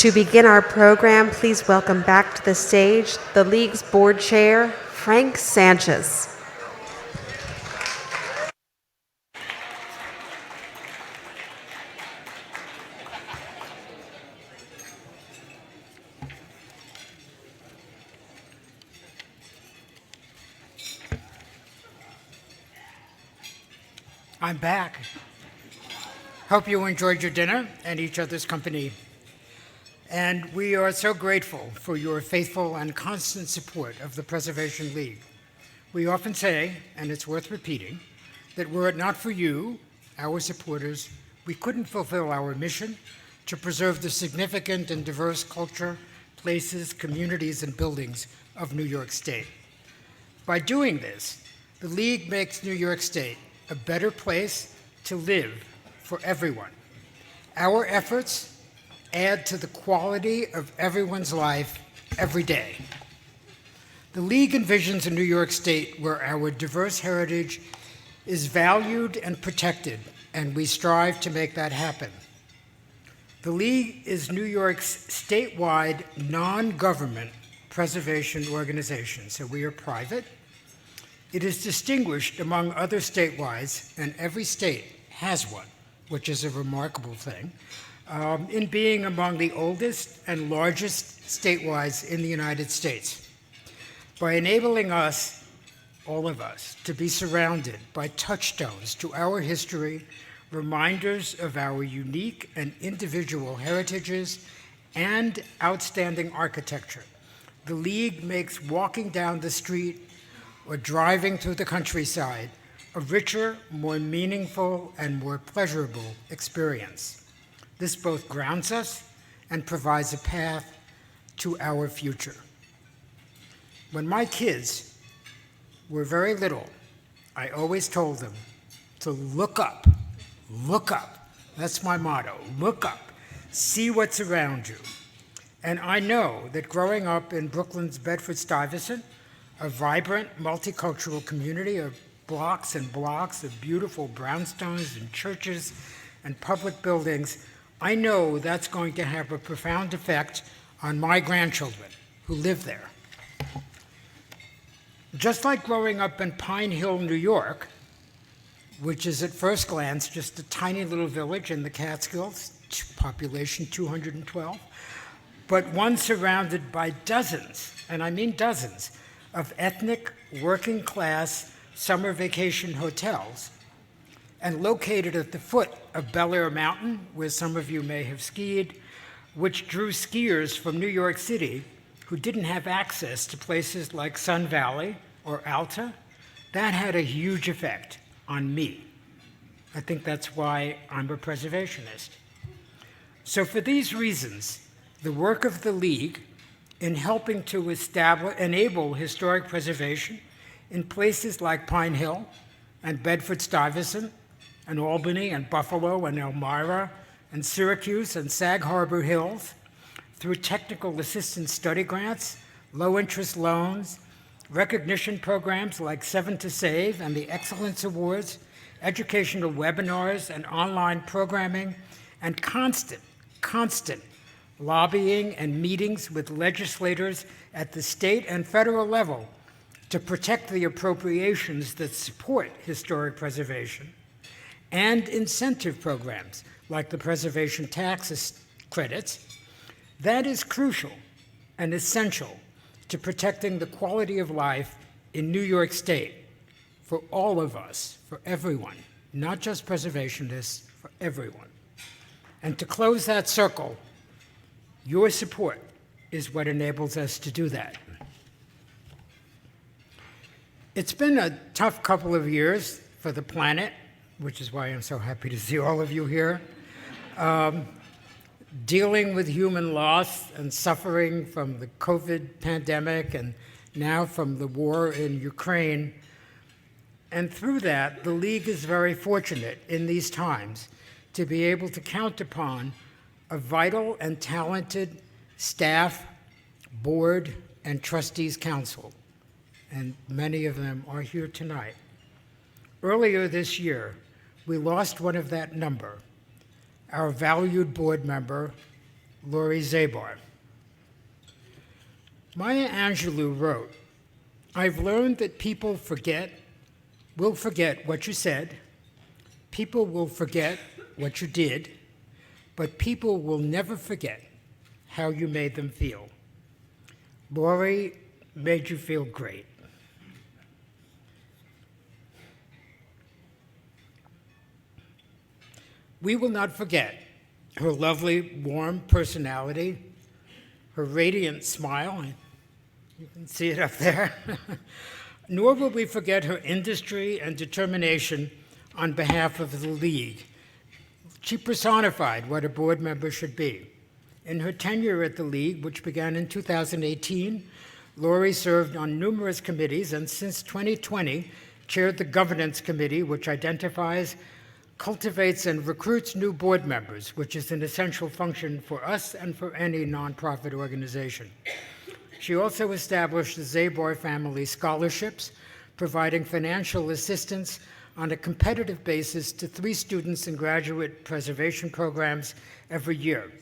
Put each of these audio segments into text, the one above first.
To begin our program, please welcome back to the stage the League's board chair, Frank Sanchez. I'm back. Hope you enjoyed your dinner and each other's company. And we are so grateful for your faithful and constant support of the Preservation League. We often say, and it's worth repeating, that were it not for you, our supporters, we couldn't fulfill our mission to preserve the significant and diverse culture, places, communities, and buildings of New York State. By doing this, the League makes New York State a better place to live for everyone. Our efforts add to the quality of everyone's life every day. The League envisions a New York State where our diverse heritage is valued and protected, and we strive to make that happen. The League is New York's statewide non-government preservation organization, so we are private. It is distinguished among other statewide, and every state has one, which is a remarkable thing, in being among the oldest and largest statewide in the United States. By enabling us, all of us, to be surrounded by touchstones to our history, reminders of our unique and individual heritages, and outstanding architecture, the League makes walking down the street or driving through the countryside a richer, more meaningful, and more pleasurable experience. This both grounds us and provides a path to our future. When my kids were very little, I always told them to look up, look up. That's my motto, look up, see what's around you. And I know that growing up in Brooklyn's Bedford-Stuyvesant, a vibrant, multicultural community of blocks and blocks of beautiful brownstones and churches and public buildings, I know that's going to have a profound effect on my grandchildren who live there. Just like growing up in Pine Hill, New York, which is at first glance just a tiny little village in the Catskills, population 212, but one surrounded by dozens, and I mean dozens, of ethnic, working-class summer vacation hotels, and located at the foot of Bel Air Mountain, where some of you may have skied, which drew skiers from New York City who didn't have access to places like Sun Valley or Alta. That had a huge effect on me. I think that's why I'm a preservationist. So for these reasons, the work of the League in helping to enable historic preservation in places like Pine Hill and Bedford-Stuyvesant and Albany and Buffalo and Elmira and Syracuse and Sag Harbor Hills through technical assistance study grants, low-interest loans, recognition programs like 7 to Save and the Excellence Awards, educational webinars and online programming, and constant lobbying and meetings with legislators at the state and federal level to protect the appropriations that support historic preservation, and incentive programs like the preservation tax credits, that is crucial and essential to protecting the quality of life in New York State for all of us, for everyone, not just preservationists, for everyone. And to close that circle, your support is what enables us to do that. It's been a tough couple of years for the planet, which is why I'm so happy to see all of you here. Dealing with human loss and suffering from the COVID pandemic and now from the war in Ukraine. And through that, the League is very fortunate in these times to be able to count upon a vital and talented staff, board, and trustees council, and many of them are here tonight. Earlier this year, we lost one of that number, our valued board member, Lori Zabar. Maya Angelou wrote, "I've learned that people will forget what you said, people will forget what you did, but people will never forget how you made them feel." Lori made you feel great. We will not forget her lovely, warm personality, her radiant smile, you can see it up there, nor will we forget her industry and determination on behalf of the League. She personified what a board member should be. In her tenure at the League, which began in 2018, Lori served on numerous committees and since 2020 chaired the Governance Committee, which identifies, cultivates, and recruits new board members, which is an essential function for us and for any nonprofit organization. She also established the Zabar Family Scholarships, providing financial assistance on a competitive basis to 3 students in graduate preservation programs every year.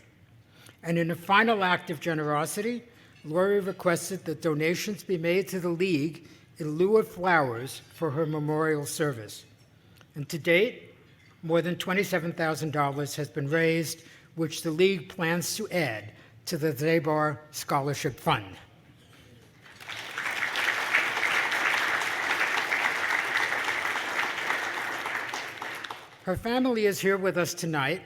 And in a final act of generosity, Lori requested that donations be made to the League in lieu of flowers for her memorial service. And to date, more than $27,000 has been raised, which the League plans to add to the Zabar Scholarship Fund. Her family is here with us tonight,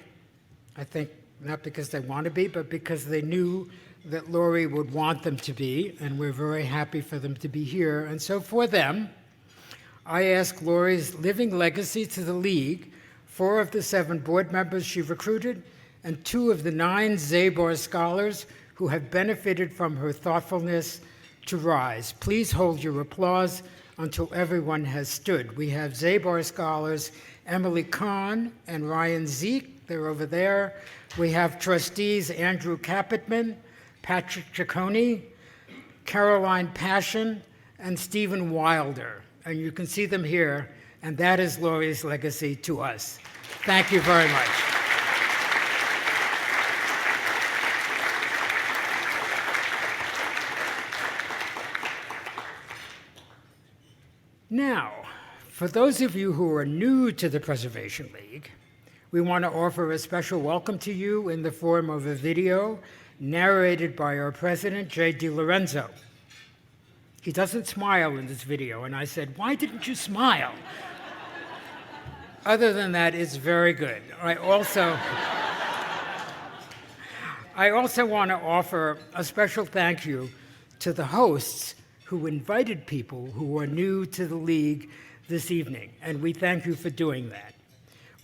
I think not because they want to be, but because they knew that Lori would want them to be, and we're very happy for them to be here. And so for them, I ask Lori's living legacy to the League, 4 of the 7 board members she recruited, and 2 of the 9 Zabar scholars who have benefited from her thoughtfulness to rise. Please hold your applause until everyone has stood. We have Zabar scholars Emily Kahn and Ryan Zeke, they're over there. We have trustees Andrew Capitman, Patrick Ciccone, Caroline Passion, and Stephen Wilder. And you can see them here, and that is Lori's legacy to us. Thank you very much. Now, for those of you who are new to the Preservation League, we want to offer a special welcome to you in the form of a video narrated by our president, Jay DiLorenzo. He doesn't smile in this video, and I said, "Why didn't you smile?" Other than that, it's very good. I also want to offer a special thank you to the hosts who invited people who are new to the League this evening, and we thank you for doing that.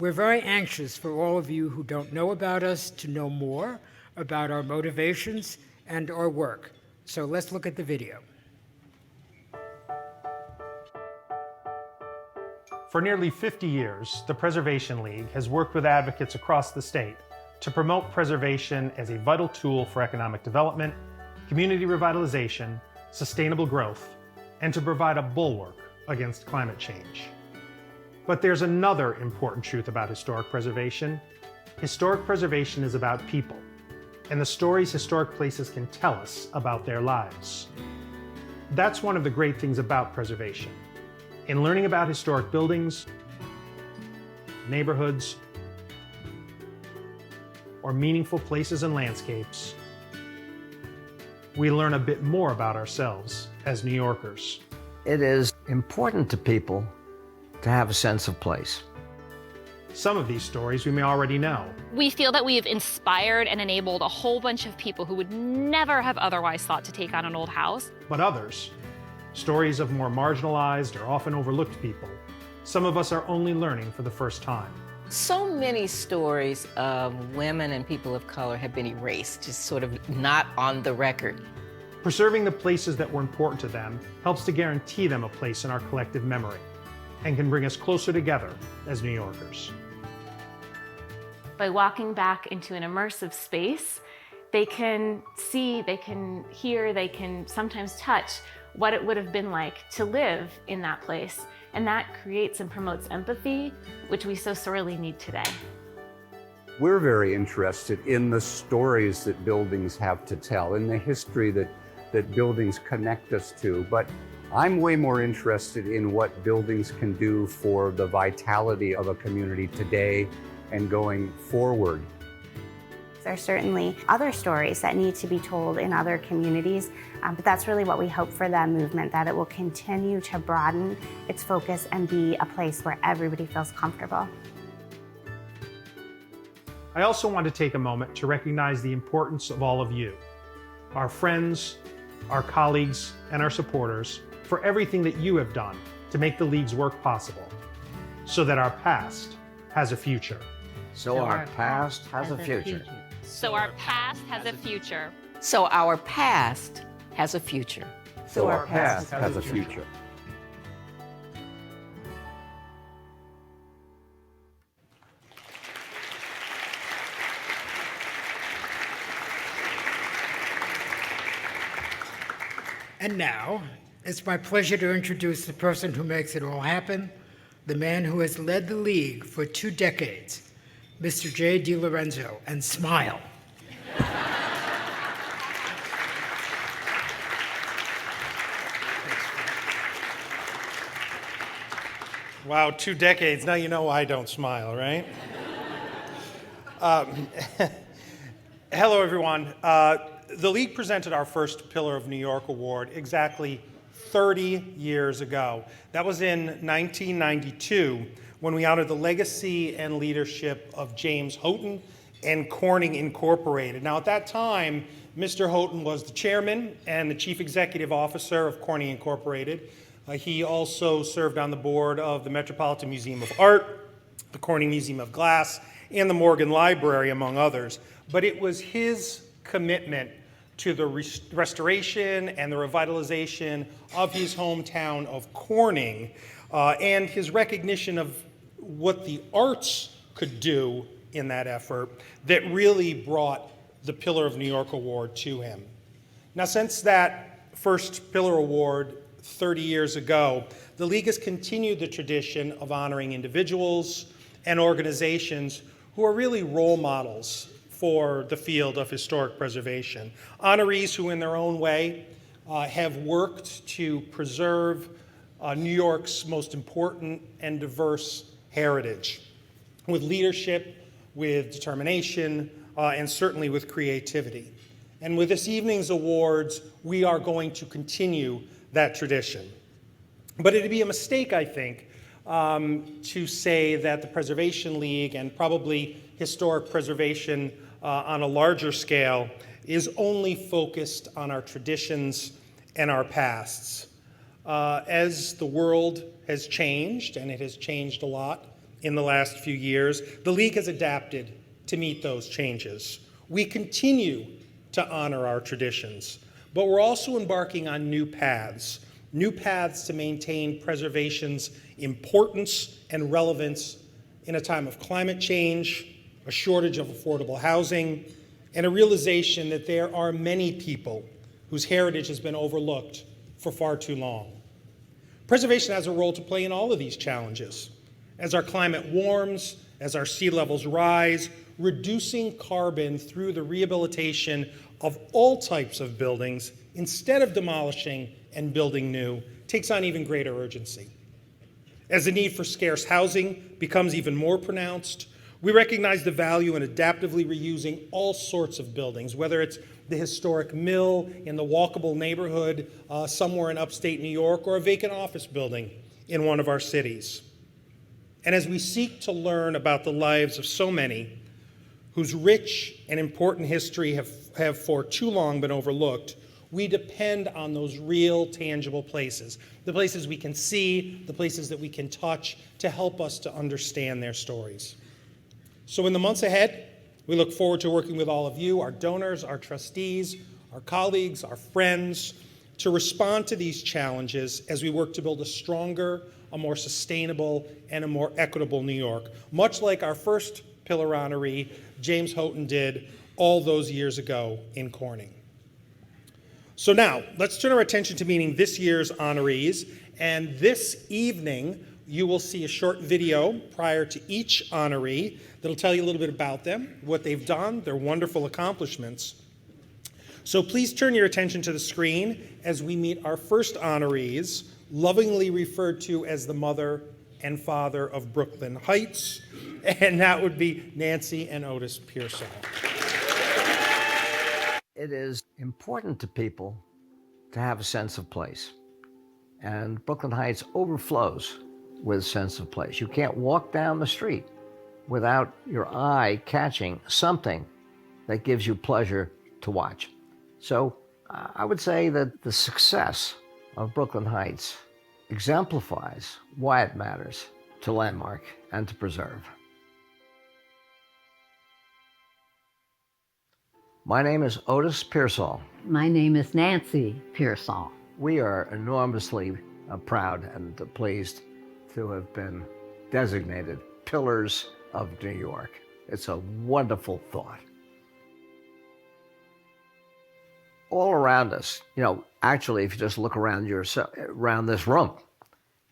We're very anxious for all of you who don't know about us to know more about our motivations and our work. So let's look at the video. For nearly 50 years, the Preservation League has worked with advocates across the state to promote preservation as a vital tool for economic development, community revitalization, sustainable growth, and to provide a bulwark against climate change. But there's another important truth about historic preservation. Historic preservation is about people and the stories historic places can tell us about their lives. That's one of the great things about preservation. In learning about historic buildings, neighborhoods, or meaningful places and landscapes, we learn a bit more about ourselves as New Yorkers. It is important to people to have a sense of place. Some of these stories we may already know. We feel that we have inspired and enabled a whole bunch of people who would never have otherwise thought to take on an old house. But others, stories of more marginalized or often overlooked people, some of us are only learning for the first time. So many stories of women and people of color have been erased, just sort of not on the record. Preserving the places that were important to them helps to guarantee them a place in our collective memory and can bring us closer together as New Yorkers. By walking back into an immersive space, they can see, they can hear, they can sometimes touch what it would have been like to live in that place. And that creates and promotes empathy, which we so sorely need today. We're very interested in the stories that buildings have to tell, in the history that buildings connect us to. But I'm way more interested in what buildings can do for the vitality of a community today and going forward. There are certainly other stories that need to be told in other communities, but that's really what we hope for the movement, that it will continue to broaden its focus and be a place where everybody feels comfortable. I also want to take a moment to recognize the importance of all of you, our friends, our colleagues, and our supporters, for everything that you have done to make the League's work possible, so that our past has a future. So our past has a future. So our past has a future. So our past has a future. So our past has a future. And now, it's my pleasure to introduce the person who makes it all happen, the man who has led the League for 2 decades, Mr. J. DiLorenzo, and smile. Wow, 2 decades. Now you know why I don't smile, right? Hello, everyone. The League presented our first Pillar of New York Award exactly 30 years ago. That was in 1992, when we honored the legacy and leadership of James Houghton and Corning Incorporated. Now, at that time, Mr. Houghton was the chairman and the chief executive officer of Corning Incorporated. He also served on the board of the Metropolitan Museum of Art, the Corning Museum of Glass, and the Morgan Library, among others. But it was his commitment to the restoration and the revitalization of his hometown of Corning, and his recognition of what the arts could do in that effort that really brought the Pillar of New York Award to him. Now, since that first Pillar Award 30 years ago, the League has continued the tradition of honoring individuals and organizations who are really role models for the field of historic preservation. Honorees who, in their own way, have worked to preserve New York's most important and diverse heritage with leadership, with determination, and certainly with creativity. And with this evening's awards, we are going to continue that tradition. But it'd be a mistake, I think, to say that the Preservation League and probably historic preservation on a larger scale is only focused on our traditions and our pasts. As the world has changed, and it has changed a lot in the last few years, the League has adapted to meet those changes. We continue to honor our traditions, but we're also embarking on new paths to maintain preservation's importance and relevance in a time of climate change, a shortage of affordable housing, and a realization that there are many people whose heritage has been overlooked for far too long. Preservation has a role to play in all of these challenges. As our climate warms, as our sea levels rise, reducing carbon through the rehabilitation of all types of buildings instead of demolishing and building new takes on even greater urgency. As the need for scarce housing becomes even more pronounced, we recognize the value in adaptively reusing all sorts of buildings, whether it's the historic mill in the walkable neighborhood somewhere in upstate New York, or a vacant office building in one of our cities. And as we seek to learn about the lives of so many whose rich and important history have for too long been overlooked, we depend on those real, tangible places, the places we can see, the places that we can touch, to help us to understand their stories. So in the months ahead, we look forward to working with all of you, our donors, our trustees, our colleagues, our friends, to respond to these challenges as we work to build a stronger, a more sustainable, and a more equitable New York, much like our first Pillar honoree, James Houghton, did all those years ago in Corning. So now, let's turn our attention to meeting this year's honorees, and this evening, You will see a short video prior to each honoree that'll tell you a little bit about them, what they've done, their wonderful accomplishments. So please turn your attention to the screen as we meet our first honorees, lovingly referred to as the mother and father of Brooklyn Heights, and that would be Nancy and Otis Pearsall. It is important to people to have a sense of place. And Brooklyn Heights overflows with a sense of place. You can't walk down the street without your eye catching something that gives you pleasure to watch. So I would say that the success of Brooklyn Heights exemplifies why it matters to landmark and to preserve. My name is Otis Pearsall. My name is Nancy Pearsall. We are enormously proud and pleased to have been designated Pillars of New York. It's a wonderful thought. All around us, actually, if you just look around around this room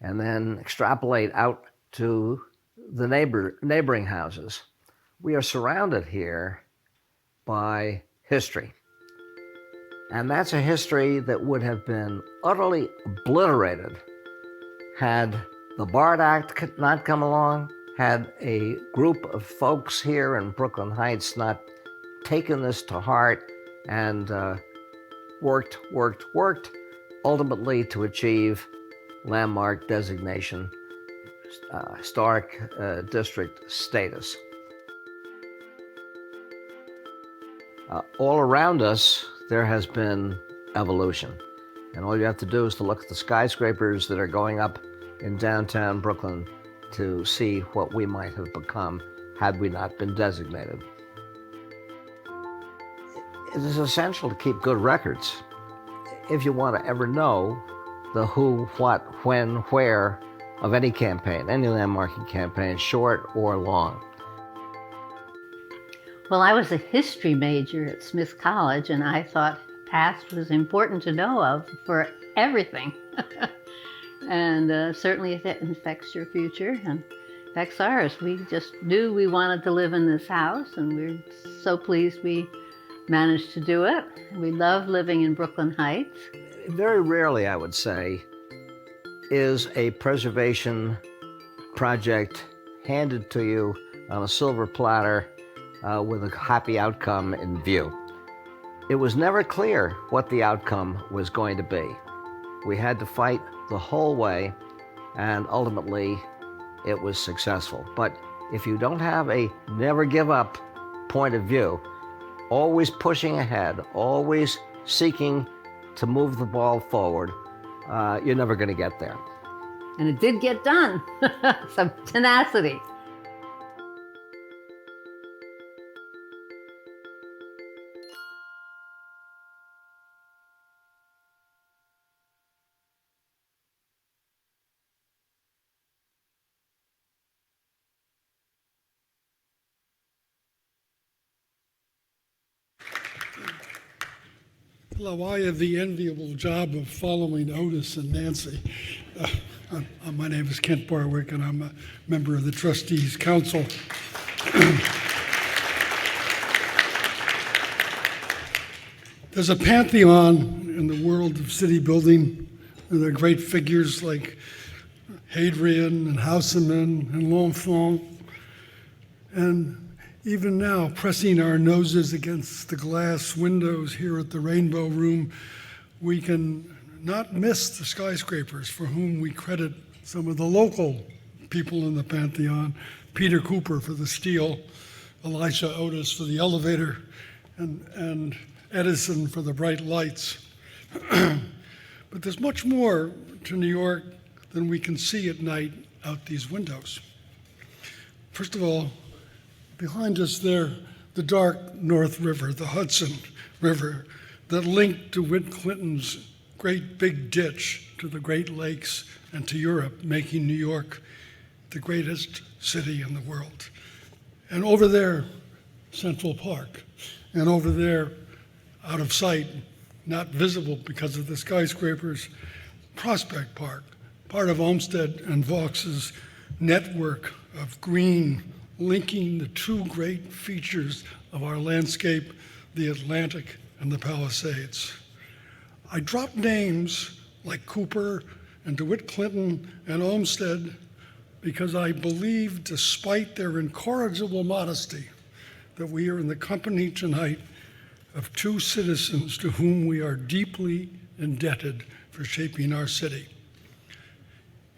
and then extrapolate out to the neighboring houses, we are surrounded here by history. And that's a history that would have been utterly obliterated had the BART Act not come along, had a group of folks here in Brooklyn Heights not taken this to heart and worked, ultimately to achieve landmark designation, historic district status. All around us, there has been evolution. And all you have to do is to look at the skyscrapers that are going up in downtown Brooklyn to see what we might have become had we not been designated. It is essential to keep good records if you want to ever know the who, what, when, where of any campaign, any landmarking campaign, short or long. Well, I was a history major at Smith College, and I thought past was important to know of for everything. And certainly it affects your future and affects ours. We just knew we wanted to live in this house, and we're so pleased we managed to do it. We love living in Brooklyn Heights. Very rarely, I would say, is a preservation project handed to you on a silver platter with a happy outcome in view. It was never clear what the outcome was going to be. We had to fight the whole way, and ultimately it was successful. But if you don't have a never give up point of view, always pushing ahead, always seeking to move the ball forward, you're never going to get there. And it did get done. Some tenacity. Hello, I have the enviable job of following Otis and Nancy. My name is Kent Barwick, and I'm a member of the Trustees Council. There's a pantheon in the world of city building. There are great figures like Hadrian and Haussmann and L'Enfant. And even now, pressing our noses against the glass windows here at the Rainbow Room, we can not miss the skyscrapers for whom we credit some of the local people in the Pantheon. Peter Cooper for the steel, Elisha Otis for the elevator, and Edison for the bright lights. But there's much more to New York than we can see at night out these windows. First of all, behind us there, the dark North River, the Hudson River, that linked to Whit Clinton's great big ditch to the Great Lakes and to Europe, making New York the greatest city in the world. And over there, Central Park. And over there, out of sight, not visible because of the skyscrapers, Prospect Park, part of Olmsted and Vaux's network of green linking the two great features of our landscape, the Atlantic and the Palisades. I dropped names like Cooper and DeWitt Clinton and Olmsted because I believe, despite their incorrigible modesty, that we are in the company tonight of two citizens to whom we are deeply indebted for shaping our city.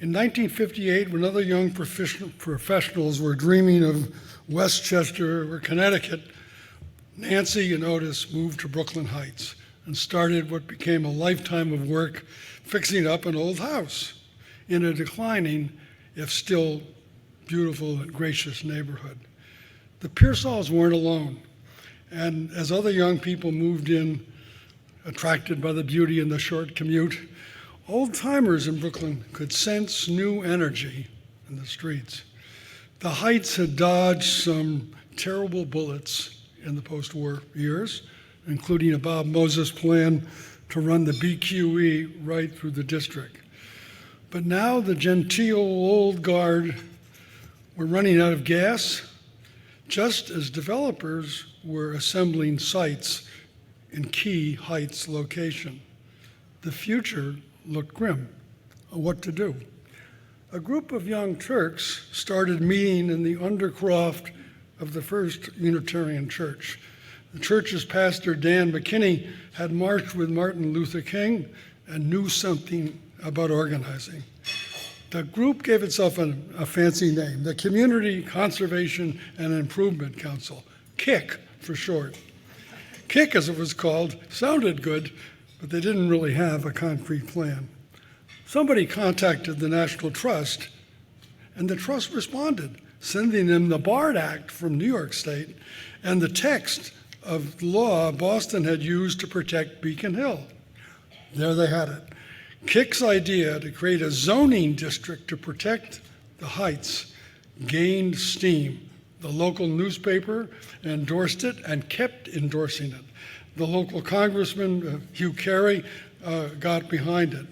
In 1958, when other young professionals were dreaming of Westchester or Connecticut, Nancy and Otis moved to Brooklyn Heights and started what became a lifetime of work fixing up an old house in a declining, if still beautiful and gracious neighborhood. The Pearsalls weren't alone, and as other young people moved in, attracted by the beauty and the short commute, old-timers in Brooklyn could sense new energy in the streets. The Heights had dodged some terrible bullets in the post-war years, including a Bob Moses plan to run the BQE right through the district. But now the genteel old guard were running out of gas, just as developers were assembling sites in key Heights location. The future looked grim. What to do? A group of young Turks started meeting in the undercroft of the First Unitarian Church. The church's pastor, Dan McKinney, had marched with Martin Luther King and knew something about organizing. The group gave itself a fancy name, the Community Conservation and Improvement Council, KIC for short. KIC, as it was called, sounded good, but they didn't really have a concrete plan. Somebody contacted the National Trust, and the Trust responded, sending them the BARD Act from New York State and the text of law Boston had used to protect Beacon Hill. There they had it. KIC's idea to create a zoning district to protect the Heights gained steam. The local newspaper endorsed it and kept endorsing it. The local congressman, Hugh Carey, got behind it.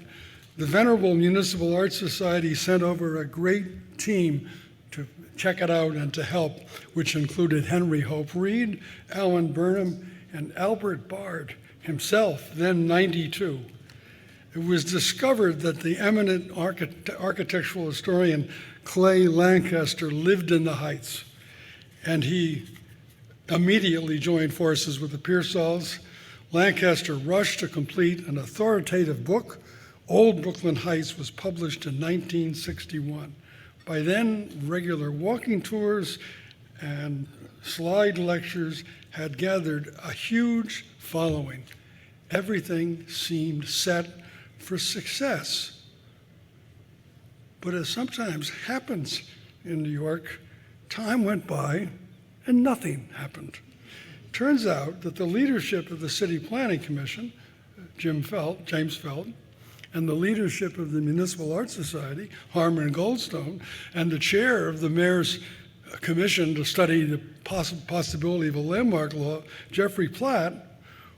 The Venerable Municipal Art Society sent over a great team to check it out and to help, which included Henry Hope Reed, Alan Burnham, and Albert Bard himself, then 92. It was discovered that the eminent architectural historian Clay Lancaster lived in the Heights, and he immediately joined forces with the Pearsalls. Lancaster rushed to complete an authoritative book. Old Brooklyn Heights was published in 1961. By then, regular walking tours and slide lectures had gathered a huge following. Everything seemed set for success. But as sometimes happens in New York, time went by and nothing happened. Turns out that the leadership of the City Planning Commission, James Felt, and the leadership of the Municipal Art Society, Harmon Goldstone, and the chair of the mayor's commission to study the possibility of a landmark law, Jeffrey Platt,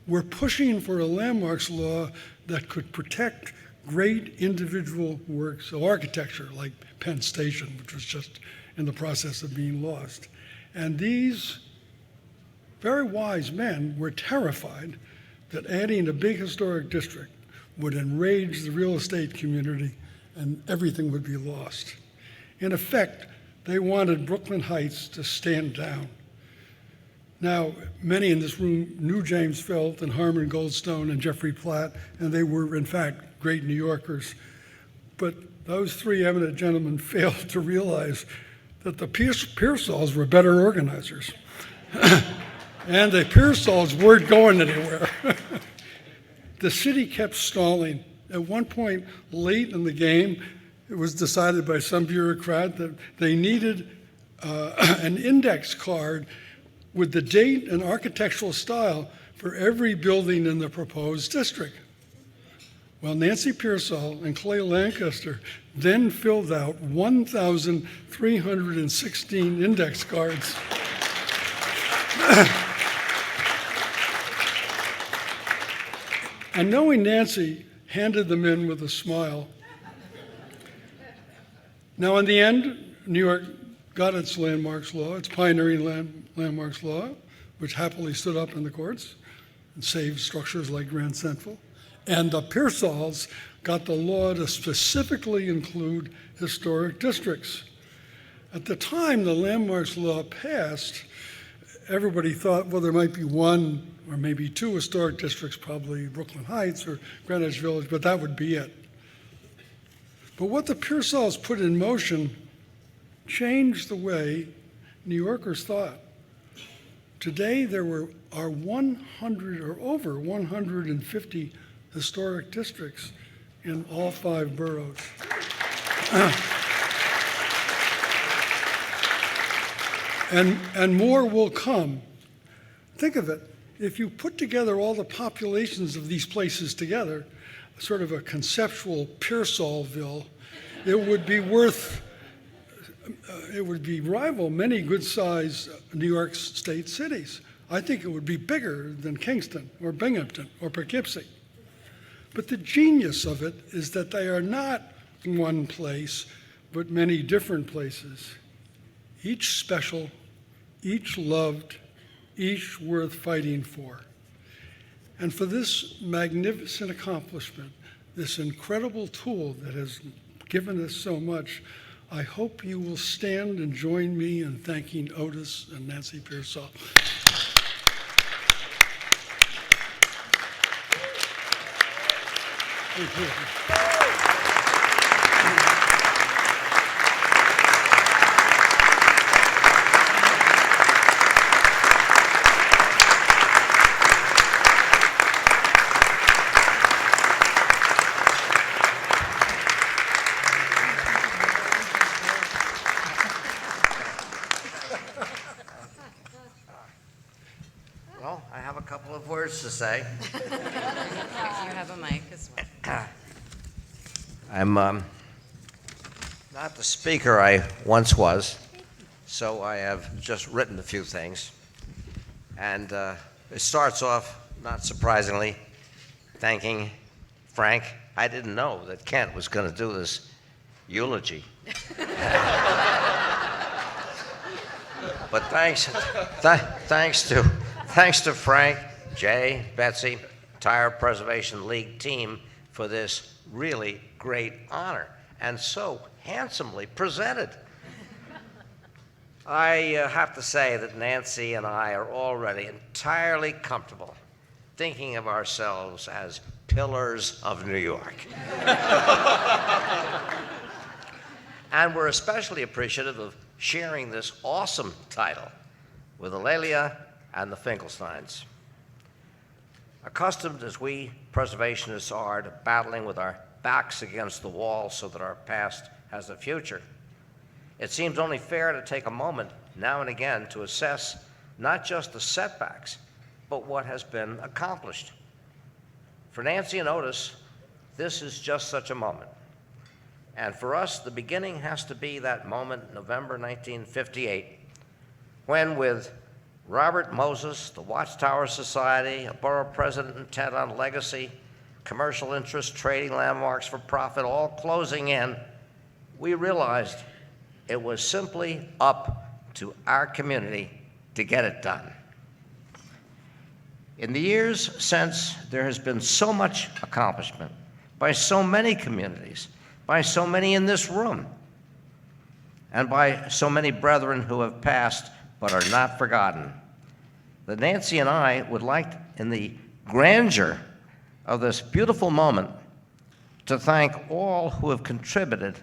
were pushing for a landmarks law that could protect great individual works of architecture, like Penn Station, which was just in the process of being lost. And these very wise men were terrified that adding a big historic district would enrage the real estate community and everything would be lost. In effect, they wanted Brooklyn Heights to stand down. Now, many in this room knew James Felt and Harmon Goldstone and Jeffrey Platt, and they were, in fact, great New Yorkers. But those three eminent gentlemen failed to realize that the Pearsalls were better organizers. And the Pearsalls weren't going anywhere. The city kept stalling. At one point, late in the game, it was decided by some bureaucrat that they needed an index card with the date and architectural style for every building in the proposed district. Well, Nancy Pearsall and Clay Lancaster then filled out 1,316 index cards. And knowing Nancy handed them in with a smile, Now, in the end, New York got its landmarks law, its pioneering landmarks law, which happily stood up in the courts and saved structures like Grand Central. And the Pearsalls got the law to specifically include historic districts. At the time the landmarks law passed, everybody thought, well, there might be one or maybe two historic districts, probably Brooklyn Heights or Greenwich Village, but that would be it. But what the Pearsalls put in motion changed the way New Yorkers thought. Today, there are 100 or over 150 historic districts in all 5 boroughs. And more will come. Think of it. If you put together all the populations of these places together, sort of a conceptual Pearsallville, it would be rival many good-sized New York State cities. I think it would be bigger than Kingston or Binghamton or Poughkeepsie. But the genius of it is that they are not one place, but many different places. Each special, each loved, each worth fighting for. And for this magnificent accomplishment, this incredible tool that has given us so much, I hope you will stand and join me in thanking Otis and Nancy Pearsall. Thank you. Well, I have a couple of words to say. You have a mic as well. I'm not the speaker I once was, so I have just written a few things. And it starts off, not surprisingly, thanking Frank. I didn't know that Kent was going to do this eulogy. But thanks to Frank, Jay, Betsy, entire Preservation League team for this really great honor and so handsomely presented. I have to say that Nancy and I are already entirely comfortable thinking of ourselves as pillars of New York. And we're especially appreciative of sharing this awesome title with Aurelia and the Finkelsteins. Accustomed as we preservationists are to battling with our backs against the wall so that our past has a future, it seems only fair to take a moment now and again to assess not just the setbacks, but what has been accomplished. For Nancy and Otis, this is just such a moment. And for us, the beginning has to be that moment, November 1958, when with Robert Moses, the Watchtower Society, a borough president intent on legacy, commercial interests trading landmarks for profit, all closing in, we realized it was simply up to our community to get it done. In the years since, there has been so much accomplishment by so many communities, by so many in this room, and by so many brethren who have passed but are not forgotten, that Nancy and I would like, in the grandeur of this beautiful moment, to thank all who have contributed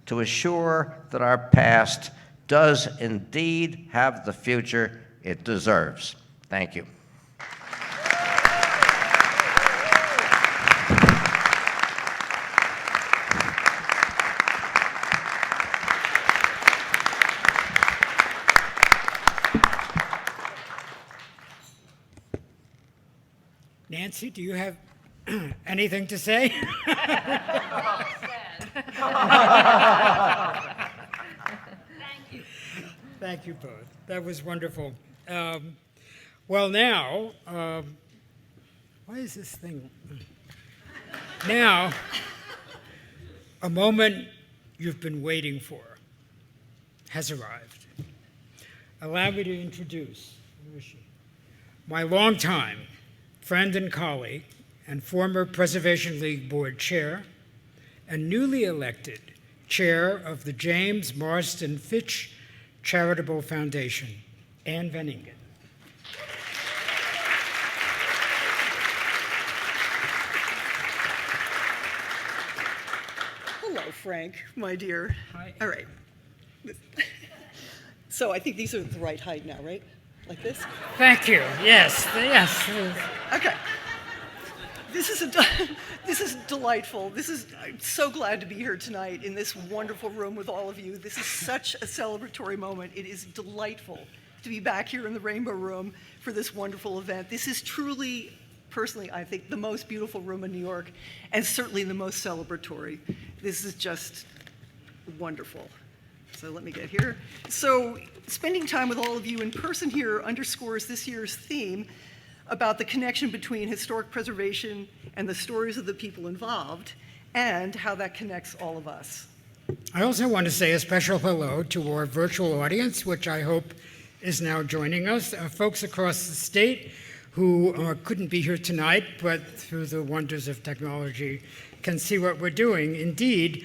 to assure that our past does indeed have the future it deserves. Thank you. Nancy, do you have anything to say? Thank you both. That was wonderful. Well, now, why is this thing? Now, a moment you've been waiting for has arrived. Allow me to introduce, where is she? My longtime friend and colleague and former Preservation League Board Chair and newly elected Chair of the James Marston Fitch Charitable Foundation, Anne Venningen. Hello, Frank, my dear. Hi. All right. So I think these are the right height now, right? Like this? Thank you. Yes, yes. Okay. This is delightful. I'm so glad to be here tonight in this wonderful room with all of you. This is such a celebratory moment. It is delightful to be back here in the Rainbow Room for this wonderful event. This is truly, personally, I think, the most beautiful room in New York, and certainly the most celebratory. This is just wonderful. So let me get here. So spending time with all of you in person here underscores this year's theme about the connection between historic preservation and the stories of the people involved, and how that connects all of us. I also want to say a special hello to our virtual audience, which I hope is now joining us. Folks across the state who couldn't be here tonight, but through the wonders of technology can see what we're doing. Indeed,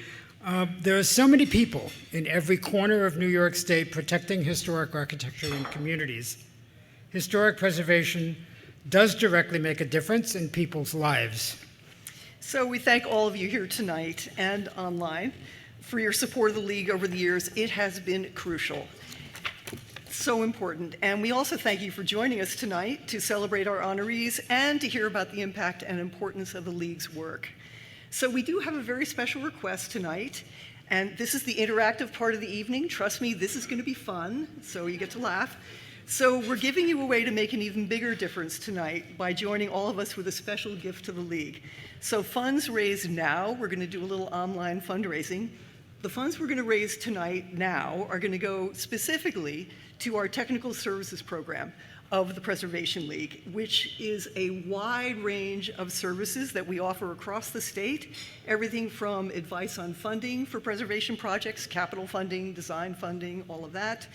there are so many people in every corner of New York State protecting historic architecture and communities. Historic preservation does directly make a difference in people's lives. So we thank all of you here tonight and online for your support of the League over the years. It has been crucial, so important. And we also thank you for joining us tonight to celebrate our honorees and to hear about the impact and importance of the League's work. So we do have a very special request tonight, and this is the interactive part of the evening. Trust me, this is going to be fun, so you get to laugh. So we're giving you a way to make an even bigger difference tonight by joining all of us with a special gift to the League. So funds raised now, we're going to do a little online fundraising. The funds we're going to raise tonight now are going to go specifically to our technical services program of the Preservation League, which is a wide range of services that we offer across the state, everything from advice on funding for preservation projects, capital funding, design funding, all of that,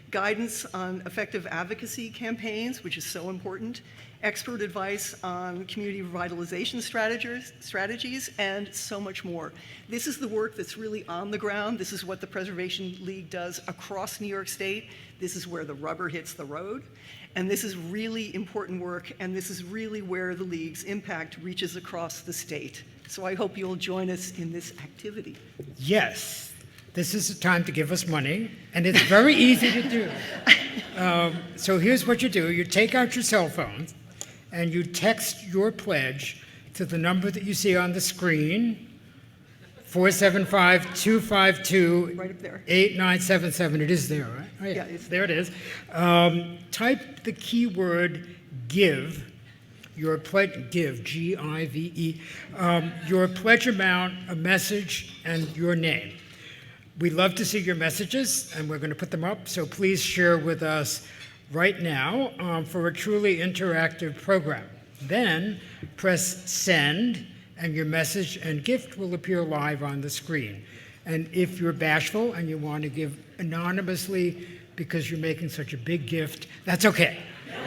guidance on effective advocacy campaigns, which is so important, expert advice on community revitalization strategies, and so much more. This is the work that's really on the ground. This is what the Preservation League does across New York State. This is where the rubber hits the road. And this is really important work, and this is really where the League's impact reaches across the state. So I hope you'll join us in this activity. Yes. This is the time to give us money, and it's very easy to do. So here's what you do. You take out your cell phone, and you text your pledge to the number that you see on the screen, 475-252-8977. It is there, right? Oh, yeah, there it is. Type the keyword GIVE, your pledge, GIVE, G-I-V-E, your pledge amount, a message, and your name. We'd love to see your messages, and we're going to put them up, so please share with us right now for a truly interactive program. Then press send, and your message and gift will appear live on the screen. And if you're bashful and you want to give anonymously because you're making such a big gift, that's okay.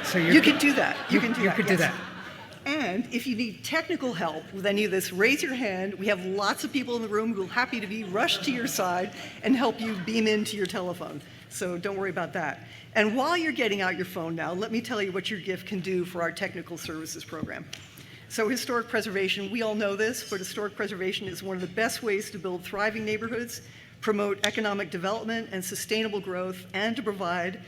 So you can do that. You can do that. And if you need technical help with any of this, raise your hand. We have lots of people in the room who are happy to be rushed to your side and help you beam into your telephone. So don't worry about that. And while you're getting out your phone now, let me tell you what your gift can do for our technical services program. So historic preservation, we all know this, but historic preservation is one of the best ways to build thriving neighborhoods, promote economic development and sustainable growth, and to provide,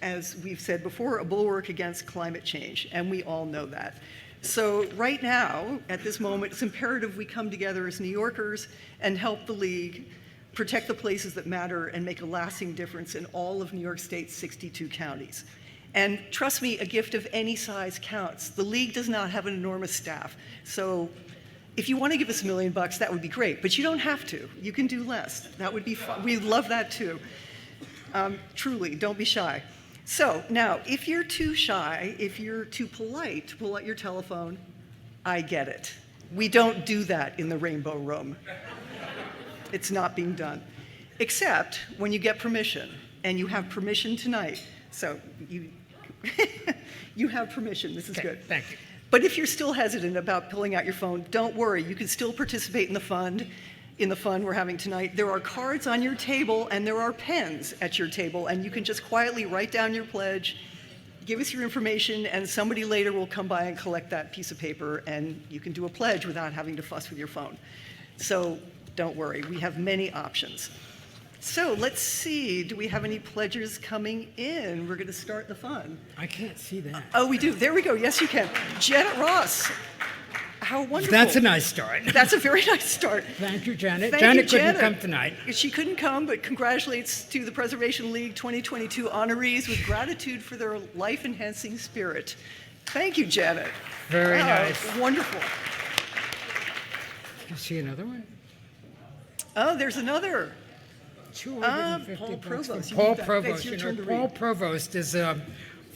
as we've said before, a bulwark against climate change. And we all know that. So right now, at this moment, it's imperative we come together as New Yorkers and help the League protect the places that matter and make a lasting difference in all of New York State's 62 counties. And trust me, a gift of any size counts. The League does not have an enormous staff. So if you want to give us $1 million, that would be great, but you don't have to. You can do less. That would be fun. We'd love that too. Truly, don't be shy. So now, if you're too shy, if you're too polite to pull out your telephone, I get it. We don't do that in the Rainbow Room. It's not being done, except when you get permission, and you have permission tonight. So you have permission. This is good. Thank you. But if you're still hesitant about pulling out your phone, don't worry. You can still participate in the fund we're having tonight. There are cards on your table, and there are pens at your table, and you can just quietly write down your pledge, give us your information, and somebody later will come by and collect that piece of paper, and you can do a pledge without having to fuss with your phone. So don't worry. We have many options. So let's see. Do we have any pledgers coming in? We're going to start the fun. I can't see that. Oh, we do. There we go. Yes, you can. Janet Ross. How wonderful. That's a nice start. That's a very nice start. Thank you, Janet. Thank Janet you, couldn't come tonight. She couldn't come, but congratulates to the Preservation League 2022 honorees with gratitude for their life-enhancing spirit. Thank you, Janet. Very nice. Wonderful. You see another one? Oh, there's another. 250 Paul bucks Provost. from Paul It's Provost. your You turn know, to Paul read. Provost is a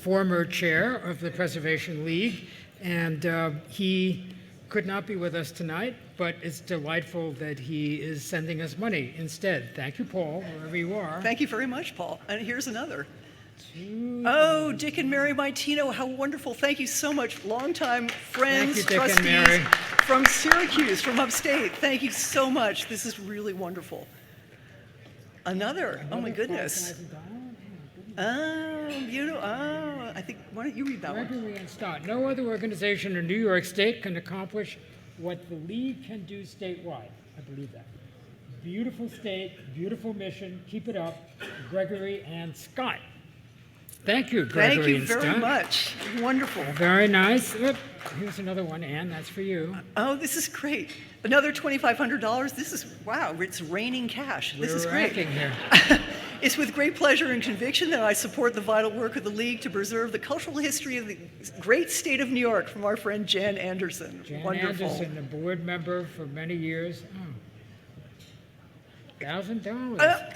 former chair of the Preservation League, and he could not be with us tonight, but it's delightful that he is sending us money instead. Thank you, Paul, wherever you are. Thank you very much, Paul. And here's another. Oh, Dick and Mary Maitino, how wonderful. Thank you so much. Longtime friends, Thank you, Dick and trustees Mary. from Syracuse, from upstate. Thank you so much. This is really wonderful. Another. Oh, my goodness. Oh, I think, why don't you read that one? Gregory and Stott. No other organization in New York State can accomplish what the League can do statewide. I believe that. Beautiful state, beautiful mission. Keep it up. Gregory and Scott. Thank you, Gregory Thank you and very Scott. much. Wonderful. Very nice. Oop, here's another one, Ann. That's for you. Oh, this is great. Another $2,500. This is, wow, it's raining cash. This is We're great. racking here. It's with great pleasure and conviction that I support the vital work of the League to preserve the cultural history of the great state of New York from our friend Jan Anderson. Jan Wonderful. Anderson, a board member for many years. Oh. $1,000.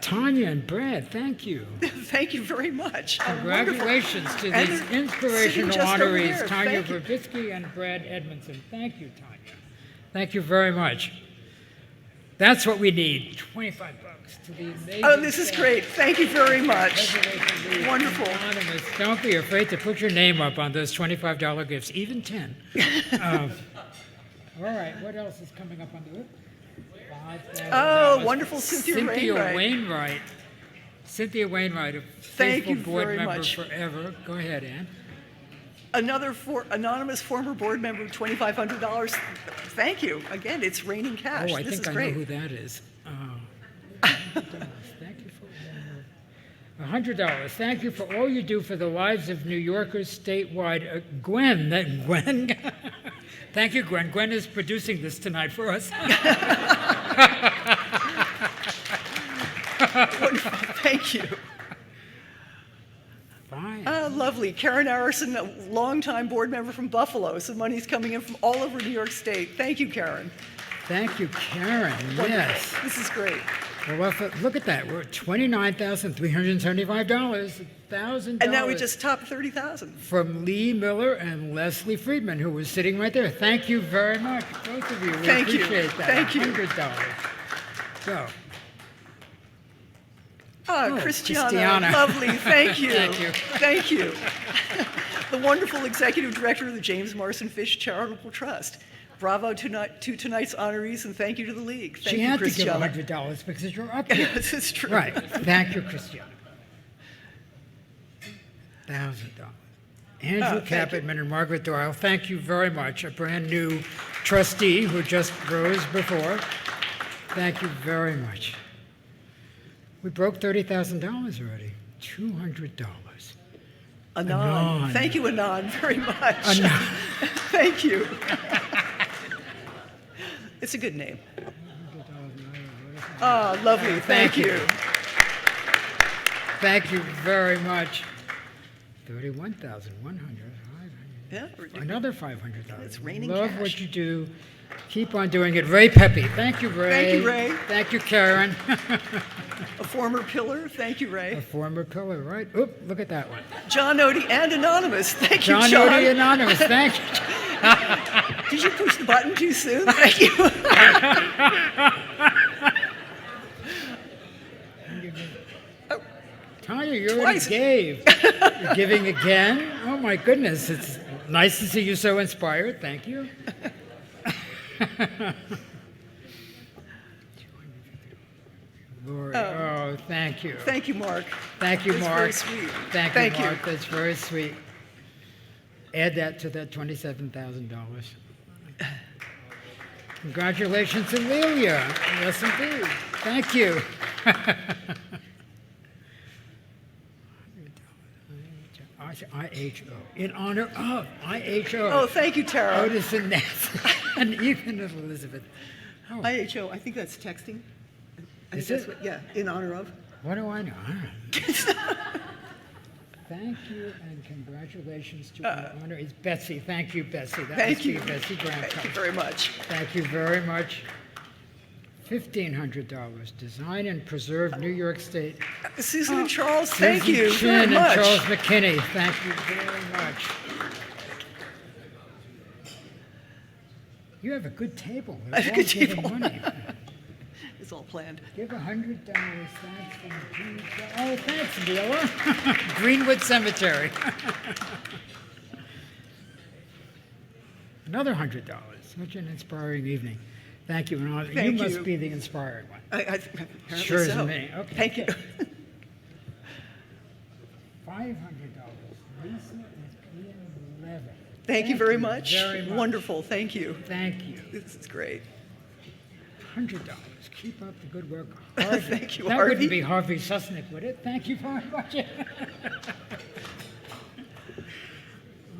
Tanya and Brad, thank you. Thank you very much. Congratulations to And these they're sitting inspirational just over honorees, there. Tanya Thank you. Verbitsky and Brad Edmondson. Thank you, Tanya. Thank you very much. That's what we need. 25 bucks to the amazing. Oh, this is staff. great. Thank you very much. Preservation League, Wonderful. Anonymous. Don't be afraid to put your name up on those $25 gifts, even 10. All right, what else is coming up on the list? Oh, wonderful, Cynthia Wainwright. Wainwright. Cynthia Wainwright, a Thank faithful you board very member much. forever. Go ahead, Ann. Another anonymous former board member, $2,500. Thank you. Again, it's raining cash. Oh, I This think is I great. know who that is. Thank you for $100. Thank you for all you do for the lives of New Yorkers statewide. Gwen, Gwen. Thank you, Gwen. Gwen is producing this tonight for us. Thank you. Fine. Lovely. Karen Arison, a longtime board member from Buffalo. So money's coming in from all over New York State. Thank you, Karen. Thank you, Karen. Wonderful. Yes. This is great. Well, look at that. We're at $29,375. $1,000. And now we just topped 30,000. From Lee Miller and Leslie Friedman, who was sitting right there. Thank you very much, both of you. We Thank you. appreciate that. Thank you. $100. So. Oh, Christiana. Lovely. Thank you. Thank you. Thank you. The wonderful executive director of the James Morrison Fish Charitable Trust. Bravo to tonight's honorees, and thank you to the League. Thank She you, had Christiana. to give $100 because you're up here. This is true. Right. Thank you, Christiana. $1,000. Andrew Capitman and Margaret Doyle, thank you very much. A brand new trustee who just rose before. Thank you very much. We broke $30,000 already. $200. Anon. Thank you, Anon, very much. Anon. Thank you. It's a good name. Oh, lovely. Thank you. Thank you very much. 31,100. Yeah, Another $500. It's raining Love cash. what you do. Keep on doing it. Ray Pepe. Thank you, Ray. Thank you, Ray. Thank you, Karen. A former pillar. Thank you, Ray. A former pillar, right? Oop, look at that one. John Odie and Anonymous. Thank you, John John. Odie Anonymous. Thank you. Did you push the button too soon? Thank you. Tanya, you already gave. You're giving again? Oh my goodness, it's nice to see you so inspired. Thank you. Lori, oh, thank you. Thank you, Mark. Thank you, That's Mark. very sweet. Thank you, Mark. That's very sweet. Add that to that $27,000. Congratulations, Amelia. Yes, indeed. Thank you. IHO, in honor of IHO. Oh, thank you, Tara. Otis and Nancy, and Ethan and Elizabeth. Oh. IHO, I think that's texting. I Is think it? that's what, yeah, in honor of. What do I know? Thank you and congratulations to our honorees. Betsy, thank you, Betsy. That Thank must be you. Betsy Graham. Thank you very much. Thank you very much. $1,500. Design and preserve New York State. Susan and Charles, thank you Susan very Chin much. and Charles McKinney, thank you very much. You have a good table. I have a good They're all table. giving money. It's all planned. Give $100. Thanks from Peter. Oh, thanks, Beulah. Greenwood Cemetery. Another $100. Such an inspiring evening. Thank you. And you Thank must you. be the inspired one. Apparently Sure as so. me. Okay. Thank you. $500. Lisa and Ian Levin. Thank you very much. Very much. Wonderful. Thank you. Thank you. This is great. $100. Keep up the good work. Harvey. Thank you, That Harvey. wouldn't be Harvey Susnick, would it? Thank you very much.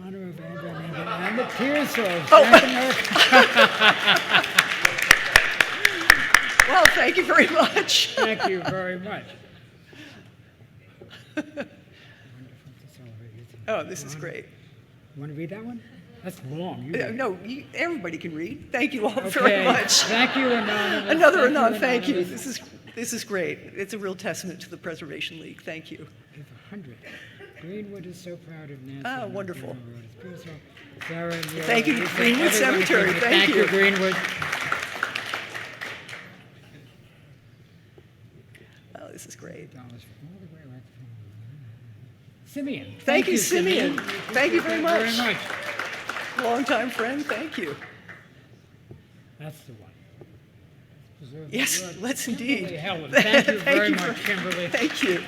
Honor of Abraham and the Pearsalls. Well, thank you very much. Thank you very much. Oh, this is great. You want to read that one? That's long. You read it. No, everybody can read. Thank you all Okay. very much. Thank you, Anonymous. Another Thank you, Anon, thank you. Anonymous. This is great. It's a real testament to the Preservation League. Thank you. Give 100. Greenwood is so proud of Nancy. Ah, and wonderful. Otis Pearsall. Sarah and Yara. Thank you, Lisa, Greenwood everyone is Cemetery. giving. Thank you, you. Greenwood. Oh, this is great. Simeon. Thank you, Simeon. Thank you very much. Very much. Longtime friend, thank you. That's the one. Preserve Yes, the word. let's Kimberly indeed. Helen. Thank you Thank very you much, for- Kimberly. Thank you.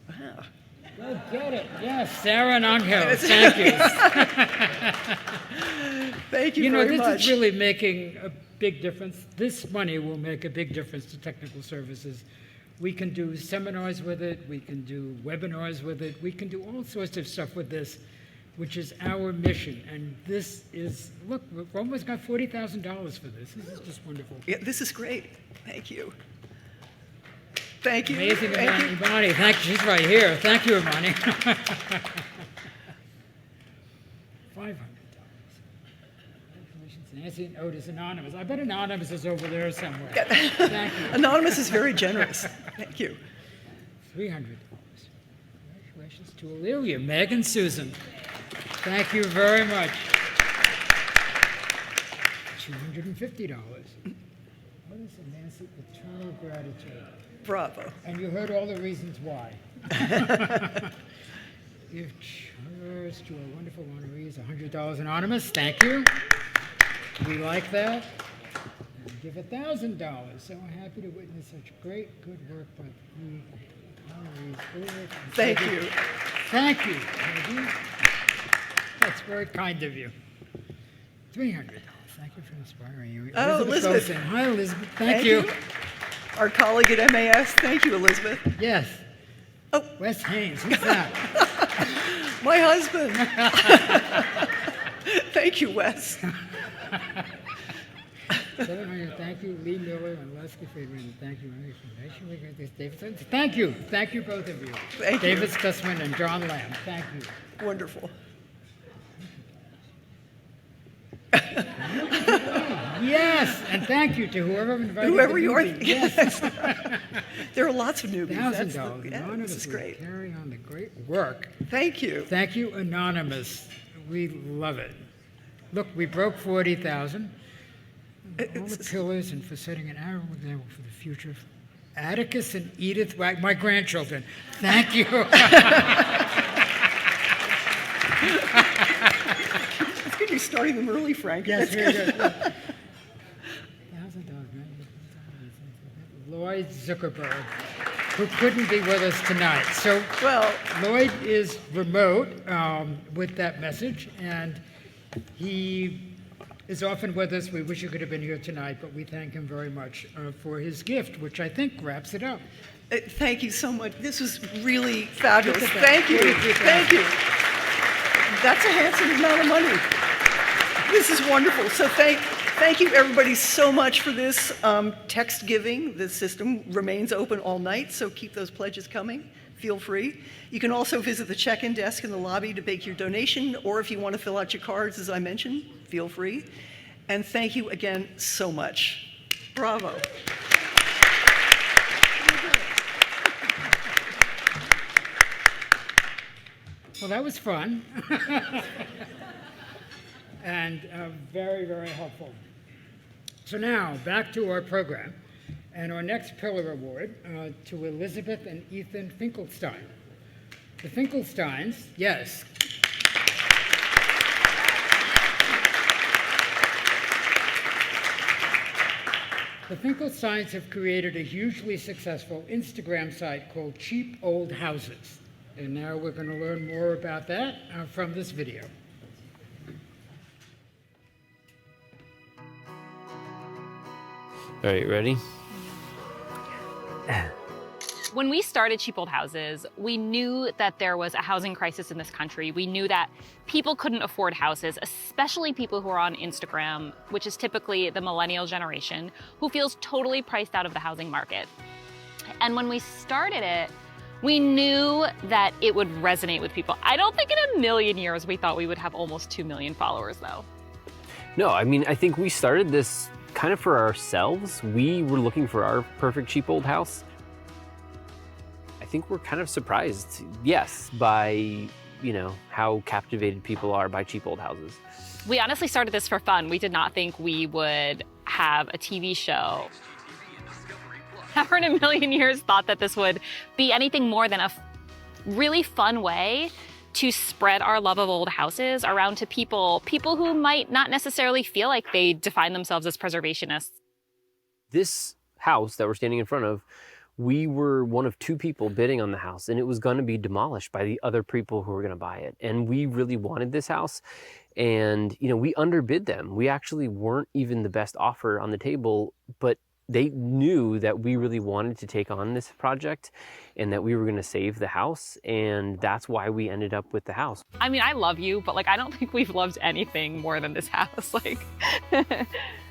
Wow. Go get it. Yes, Sarah and Angel. Thank you. Thank you You know, very this much. is really making a big difference. This money will make a big difference to technical services. We can do seminars with it. We can do webinars with it. We can do all sorts of stuff with this, which is our mission. And this is, look, we've almost got $40,000 for this. This is just wonderful. Yeah, this is great. Thank you. Thank you. Amazing Thank amount, you. Imani. Thank you. She's right here. Thank you, Imani. $500. Congratulations, Nancy and Otis Anonymous. I bet Anonymous is over there somewhere. Thank you. Anonymous is very generous. Thank you. $300. Congratulations to Aurelia, Meg, and Susan. Thank you very much. $250. Otis and Nancy, eternal gratitude. Bravo. And you heard all the reasons why. Give chairs to our wonderful honorees, $100 anonymous. Thank you. We like that. And give $1,000. So happy to witness such great good work by the honorees. Thank you. Thank you. Peggy. That's very kind of you. $300. Thank you for inspiring you. Oh, Elizabeth. Gosen. Hi, Elizabeth. Thank you. Our colleague at MAS. Thank you, Elizabeth. Yes. Oh. Wes Haynes. Who's that? My husband. Thank you, Wes. 700. Thank you, Lee Miller and Leslie Friedman. Thank you, David. Thank you. Thank you, both of you. Thank you. David Stussman and John Lamb. Thank you. Wonderful. Yes, and thank you to whoever invited Whoever the you are. newbie. Yes. There are lots of newbies. $1,000 Yeah, anonymously this is great. carry on the great work. Thank you. Thank you, Anonymous. We love it. Look, we broke 40,000. All the pillars and for setting an arrow example for the future. Atticus and Edith, my grandchildren. Thank you. It's good you're starting them early, Frank. Yes, very good. $1,000. Lloyd Zuckerberg, who couldn't be with us tonight. So, well, Lloyd is remote with that message, and he is often with us. We wish he could have been here tonight, but we thank him very much for his gift, which I think wraps it up. Thank you so much. This was really fabulous. Thank you. Thank you. That's a handsome amount of money. This is wonderful. So thank you, everybody, so much for this text giving. The system remains open all night, so keep those pledges coming. Feel free. You can also visit the check-in desk in the lobby to make your donation, or if you want to fill out your cards, as I mentioned, feel free. And thank you again so much. Bravo. Well, that was fun. And very, very helpful. So now, back to our program, and our next Pillar Award to Elizabeth and Ethan Finkelstein. The Finkelsteins, yes. The Finkelsteins have created a hugely successful Instagram site called Cheap Old Houses. And now we're going to learn more about that from this video. All right, ready? When we started Cheap Old Houses, we knew that there was a housing crisis in this country. We knew that people couldn't afford houses, especially people who are on Instagram, which is typically the millennial generation, who feels totally priced out of the housing market. And when we started it, we knew that it would resonate with people. I don't think in a million years we thought we would have almost 2 million followers, though. No, I mean, I think we started this kind of for ourselves. We were looking for our perfect cheap old house. I think we're kind of surprised, yes, by, how captivated people are by cheap old houses. We honestly started this for fun. We did not think we would have a TV show. Never in a million years thought that this would be anything more than a really fun way to spread our love of old houses around to people who might not necessarily feel like they define themselves as preservationists. This house that we're standing in front of, we were one of 2 people bidding on the house, and it was going to be demolished by the other people who were going to buy it. And we really wanted this house, and we underbid them. We actually weren't even the best offer on the table, but they knew that we really wanted to take on this project and that we were going to save the house, and that's why we ended up with the house. I mean, I love you, but I don't think we've loved anything more than this house.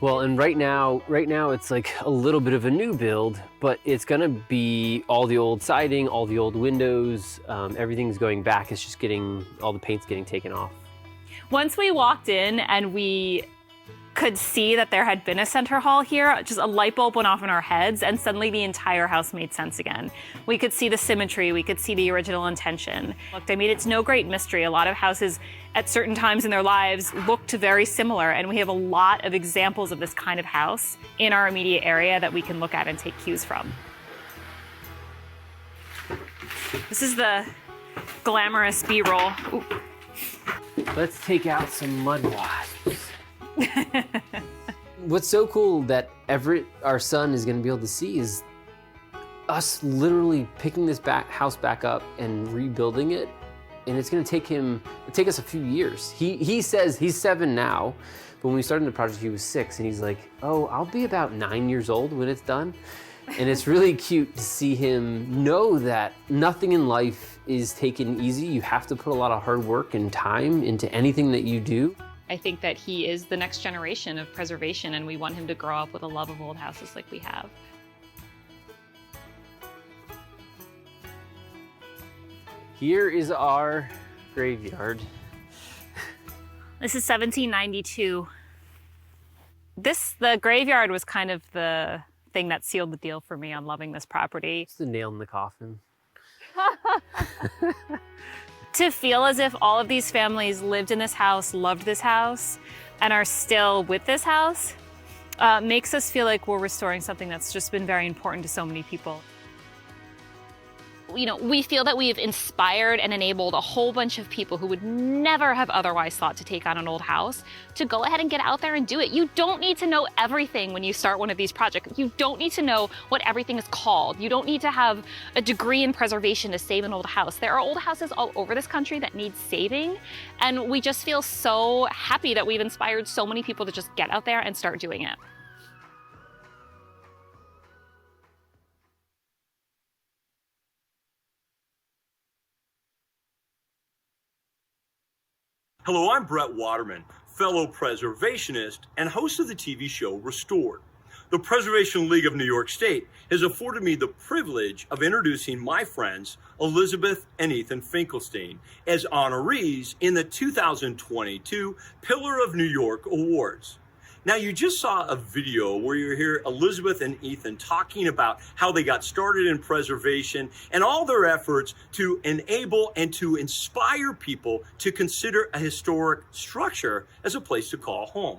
Well, and right now it's a little bit of a new build, but it's going to be all the old siding, all the old windows, everything's going back. It's just all the paint's getting taken off. Once we walked in and we could see that there had been a center hall here, just a light bulb went off in our heads, and suddenly the entire house made sense again. We could see the symmetry, we could see the original intention. It's no great mystery. A lot of houses at certain times in their lives looked very similar, and we have a lot of examples of this kind of house in our immediate area that we can look at and take cues from. This is the glamorous B-roll. Ooh. Let's take out some mud wasps. What's so cool that Everett, our son, is going to be able to see is us literally picking this house back up and rebuilding it, and it's going to take us a few years. He says he's 7 now, but when we started the project he was 6, and he's like, oh, I'll be about 9 years old when it's done. And it's really cute to see him know that nothing in life is taken easy. You have to put a lot of hard work and time into anything that you do. I think that he is the next generation of preservation, and we want him to grow up with a love of old houses like we have. Here is our graveyard. This is 1792. The graveyard was kind of the thing that sealed the deal for me on loving this property. Just a nail in the coffin. To feel as if all of these families lived in this house, loved this house, and are still with this house makes us feel like we're restoring something that's just been very important to so many people. You know, we feel that we've inspired and enabled a whole bunch of people who would never have otherwise thought to take on an old house to go ahead and get out there and do it. You don't need to know everything when you start one of these projects. You don't need to know what everything is called. You don't need to have a degree in preservation to save an old house. There are old houses all over this country that need saving, and we just feel so happy that we've inspired so many people to just get out there and start doing it. Hello, I'm Brett Waterman, fellow preservationist and host of the TV show Restored. The Preservation League of New York State has afforded me the privilege of introducing my friends Elizabeth and Ethan Finkelstein as honorees in the 2022 Pillar of New York Awards. Now, you just saw a video where you hear Elizabeth and Ethan talking about how they got started in preservation and all their efforts to enable and to inspire people to consider a historic structure as a place to call home.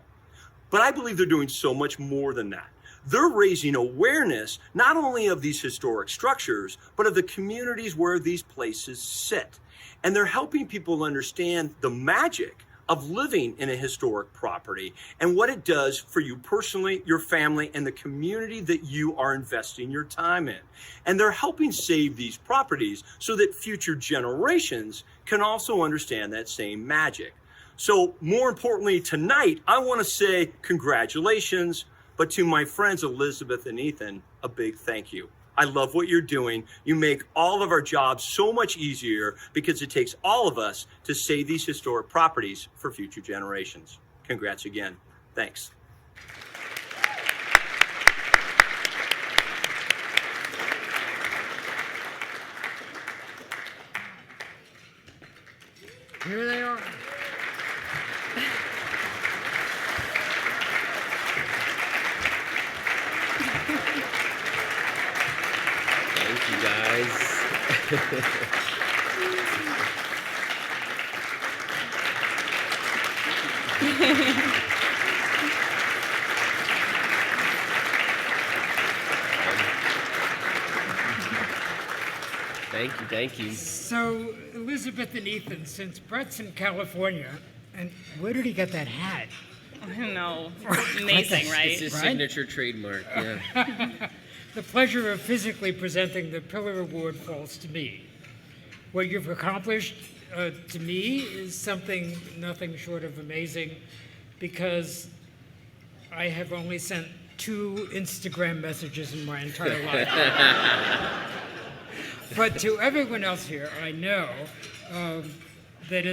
But I believe they're doing so much more than that. They're raising awareness not only of these historic structures, but of the communities where these places sit. And they're helping people understand the magic of living in a historic property and what it does for you personally, your family, and the community that you are investing your time in. And they're helping save these properties so that future generations can also understand that same magic. So more importantly, tonight, I want to say congratulations, but to my friends Elizabeth and Ethan, a big thank you. I love what you're doing. You make all of our jobs so much easier because it takes all of us to save these historic properties for future generations. Congrats again. Thanks. Here they are. Thank you, guys. Thank you. So, Elizabeth and Ethan, since Brett's in California, and where did he get that hat? I don't know. It's amazing, right? It's his signature trademark, yeah. The pleasure of physically presenting the Pillar Award falls to me. What you've accomplished to me is something nothing short of amazing, because I have only sent 2 Instagram messages in my entire life. But to everyone else here, I know that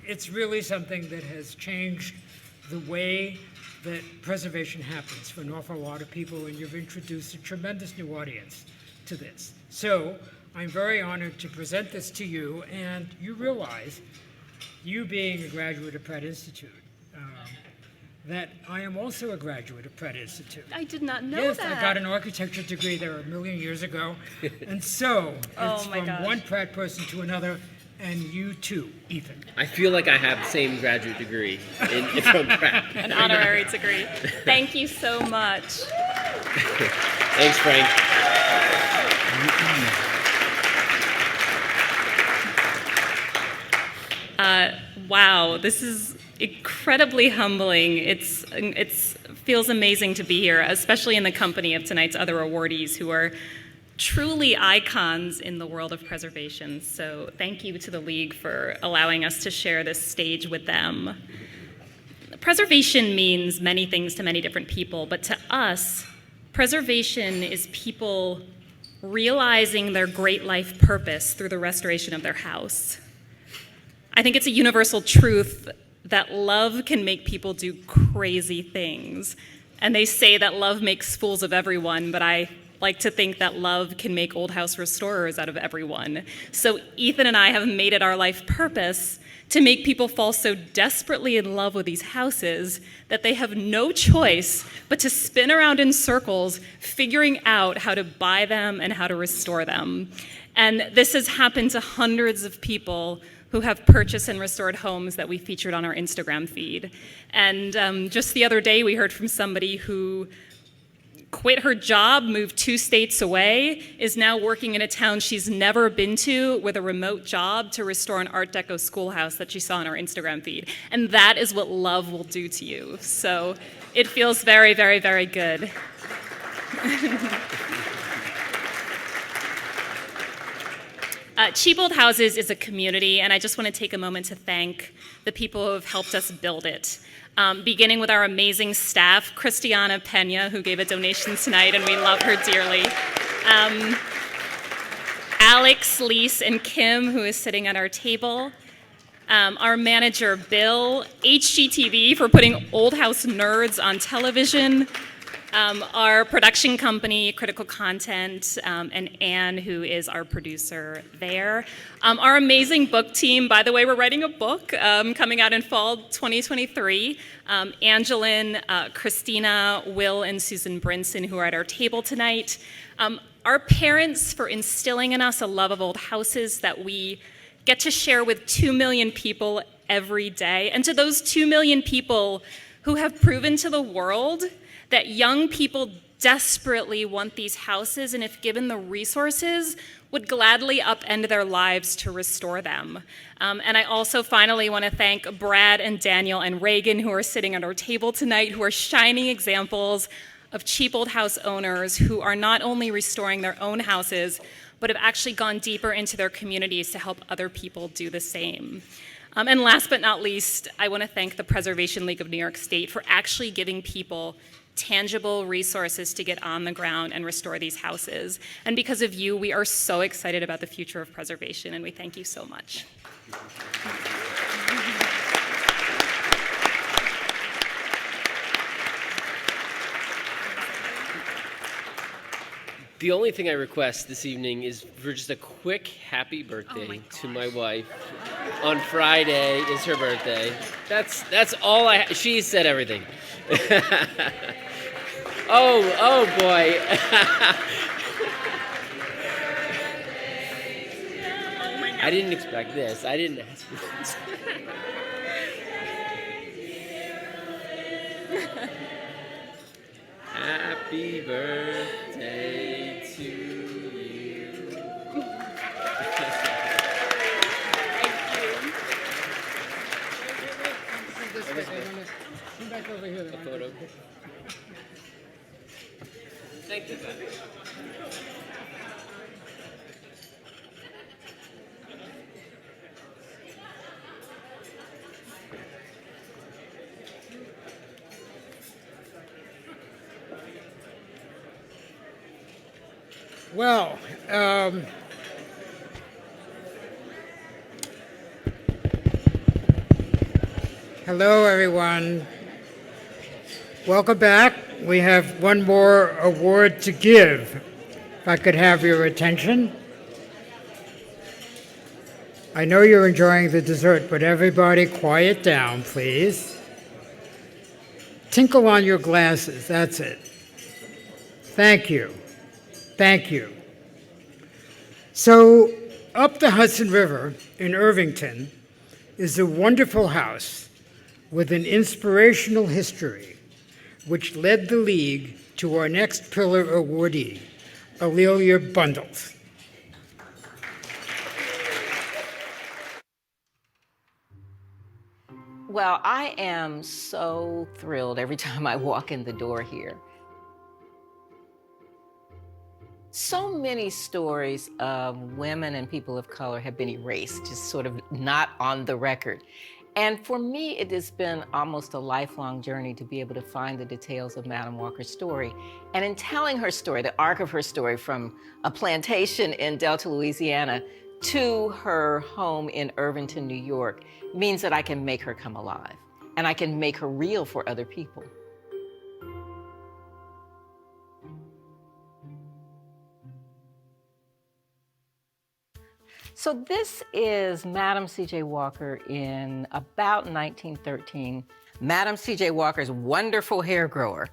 it's really something that has changed the way that preservation happens for an awful lot of people, and you've introduced a tremendous new audience to this. So I'm very honored to present this to you, and you realize, you being a graduate of Pratt Institute, that I am also a graduate of Pratt Institute. I did not know yes, that. I got an architecture degree there a million years ago. And so it's from one Pratt person to another, and you too, Ethan. I feel like I have the same graduate degree from Pratt. An honorary degree. Thank you so much. Thanks, Frank. Wow, this is incredibly humbling. It feels amazing to be here, especially in the company of tonight's other awardees who are truly icons in the world of preservation. So thank you to the League for allowing us to share this stage with them. Preservation means many things to many different people, but to us, preservation is people realizing their great life purpose through the restoration of their house. I think it's a universal truth that love can make people do crazy things. And they say that love makes fools of everyone, but I like to think that love can make old house restorers out of everyone. So Ethan and I have made it our life purpose to make people fall so desperately in love with these houses that they have no choice but to spin around in circles, figuring out how to buy them and how to restore them. And this has happened to hundreds of people who have purchased and restored homes that we featured on our Instagram feed. And just the other day, we heard from somebody who quit her job, moved 2 states away, is now working in a town she's never been to with a remote job to restore an Art Deco schoolhouse that she saw on our Instagram feed. And that is what love will do to you. So it feels very, very, very good. Cheap Old Houses is a community, and I just want to take a moment to thank the people who have helped us build it. Beginning with our amazing staff, Christiana Pena, who gave a donation tonight, and we love her dearly. Alex, Lise, and Kim, who is sitting at our table. Our manager, Bill, HGTV for putting Old House nerds on television. Our production company, Critical Content, and Anne, who is our producer there. Our amazing book team, by the way, we're writing a book coming out in fall 2023. Angeline, Christina, Will, and Susan Brinson, who are at our table tonight. Our parents for instilling in us a love of old houses that we get to share with 2 million people every day. And to those 2 million people who have proven to the world that young people desperately want these houses, and if given the resources, would gladly upend their lives to restore them. And I also finally want to thank Brad and Daniel and Reagan, who are sitting at our table tonight, who are shining examples of cheap old house owners who are not only restoring their own houses, but have actually gone deeper into their communities to help other people do the same. And last but not least, I want to thank the Preservation League of New York State for actually giving people tangible resources to get on the ground and restore these houses. And because of you, we are so excited about the future of preservation, and we thank you so much. The only thing I request this evening is for just a quick happy birthday to my wife. On Friday is her birthday. That's all she said everything. Oh boy. I didn't expect this. I didn't ask for this. Happy birthday to you. Come back over here. A photo. Thank you. Well, hello, everyone. Welcome back. We have one more award to give. If I could have your attention. I know you're enjoying the dessert, but everybody quiet down, please. Tinkle on your glasses, that's it. Thank you. Thank you. So, up the Hudson River in Irvington is a wonderful house with an inspirational history, which led the League to our next Pillar awardee, Alelia Bundles. Well, I am so thrilled every time I walk in the door here. So many stories of women and people of color have been erased, just sort of not on the record. And for me, it has been almost a lifelong journey to be able to find the details of Madam Walker's story. And in telling her story, the arc of her story from a plantation in Delta, Louisiana, to her home in Irvington, New York, means that I can make her come alive. And I can make her real for other people. So this is Madam C.J. Walker in about 1913. Madam C.J. Walker's wonderful hair grower.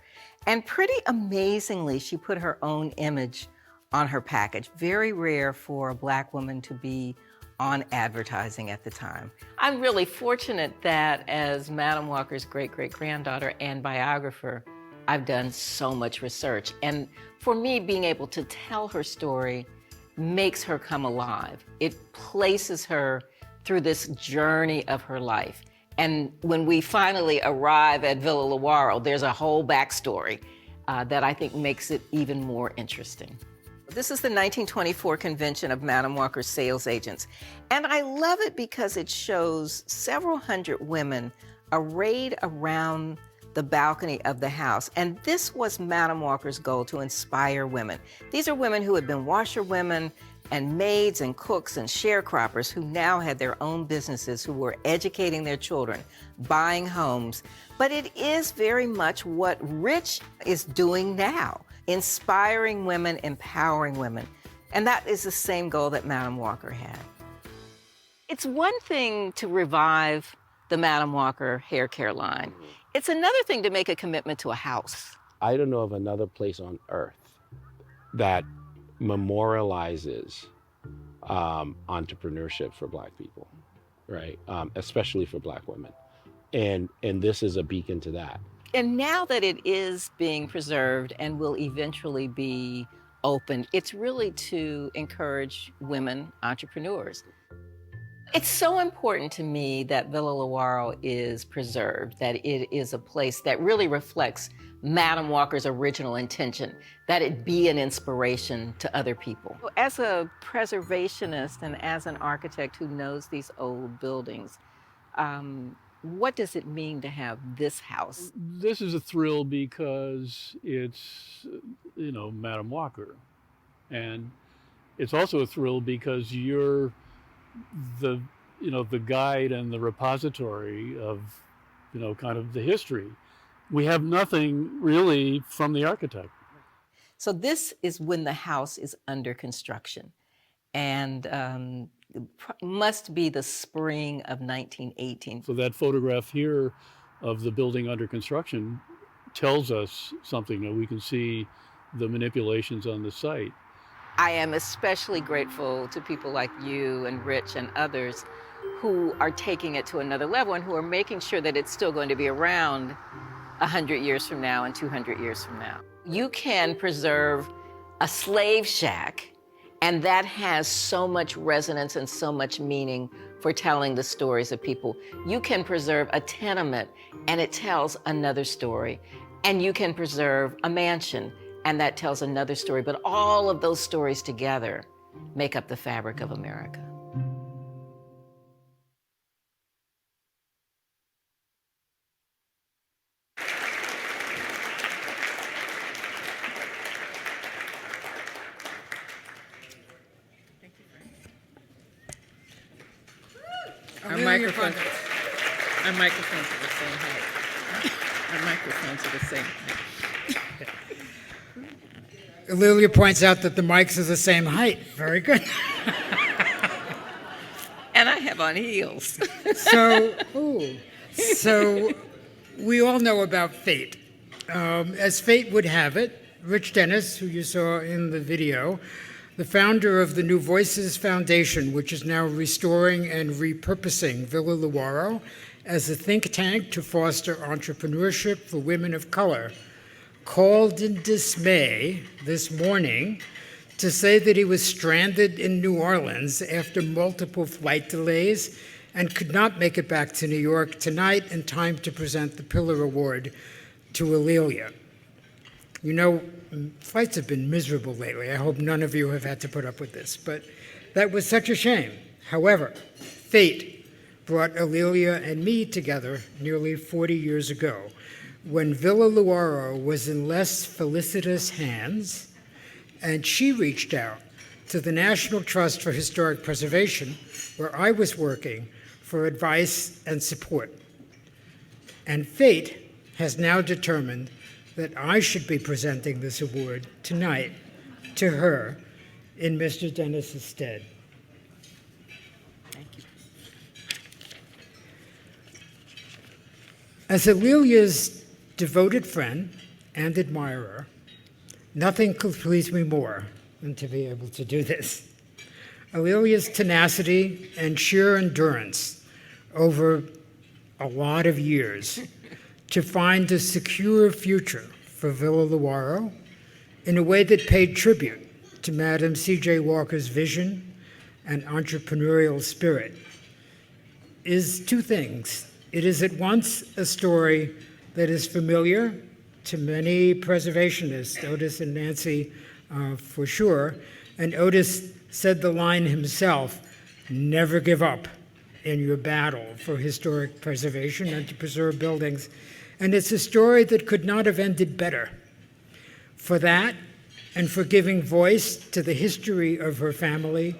And pretty amazingly, she put her own image on her package. Very rare for a Black woman to be on advertising at the time. I'm really fortunate that as Madam Walker's great-great-granddaughter and biographer, I've done so much research. And for me, being able to tell her story makes her come alive. It places her through this journey of her life. And when we finally arrive at Villa Lewaro, there's a whole backstory that I think makes it even more interesting. This is the 1924 convention of Madam Walker's sales agents. And I love it because it shows several hundred women arrayed around the balcony of the house. And this was Madam Walker's goal, to inspire women. These are women who had been washerwomen and maids and cooks and sharecroppers who now had their own businesses, who were educating their children, buying homes. But it is very much what Rich is doing now, inspiring women, empowering women. And that is the same goal that Madam Walker had. It's one thing to revive the Madam Walker hair care line. It's another thing to make a commitment to a house. I don't know of another place on earth that memorializes entrepreneurship for Black people, right? Especially for Black women. And this is a beacon to that. And now that it is being preserved and will eventually be opened, it's really to encourage women entrepreneurs. It's so important to me that Villa Lewaro is preserved, that it is a place that really reflects Madam Walker's original intention, that it be an inspiration to other people. As a preservationist and as an architect who knows these old buildings, what does it mean to have this house? This is a thrill because it's, Madam Walker. And it's also a thrill because you're the guide and the repository of, kind of the history. We have nothing really from the architect. So this is when the house is under construction, and must be the spring of 1918. So that photograph here of the building under construction tells us something, that we can see the manipulations on the site. I am especially grateful to people like you and Rich and others who are taking it to another level and who are making sure that it's still going to be around 100 years from now and 200 years from now. You can preserve a slave shack, and that has so much resonance and so much meaning for telling the stories of people. You can preserve a tenement, and it tells another story. And you can preserve a mansion, and that tells another story. But all of those stories together make up the fabric of America. Our microphones are the same height. Our microphones are the same height. Lilia points out that the mics are the same height. Very good. And I have on heels. So we all know about fate. As fate would have it, Rich Dennis, who you saw in the video, the founder of the New Voices Foundation, which is now restoring and repurposing Villa Lewaro as a think tank to foster entrepreneurship for women of color, called in dismay this morning to say that he was stranded in New Orleans after multiple flight delays and could not make it back to New York tonight in time to present the Pillar Award to Alelia. You know, flights have been miserable lately. I hope none of you have had to put up with this, but that was such a shame. However, fate brought Alelia and me together nearly 40 years ago when Villa Lewaro was in less felicitous hands, and she reached out to the National Trust for Historic Preservation, where I was working, for advice and support. And fate has now determined that I should be presenting this award tonight to her in Mr. Dennis's stead. Thank you. As Alelia's devoted friend and admirer, nothing could please me more than to be able to do this. Alelia's tenacity and sheer endurance over a lot of years to find a secure future for Villa Lewaro in a way that paid tribute to Madam C.J. Walker's vision and entrepreneurial spirit is two things. It is at once a story that is familiar to many preservationists, Otis and Nancy for sure, and Otis said the line himself, never give up in your battle for historic preservation and to preserve buildings. And it's a story that could not have ended better. For that, and for giving voice to the history of her family,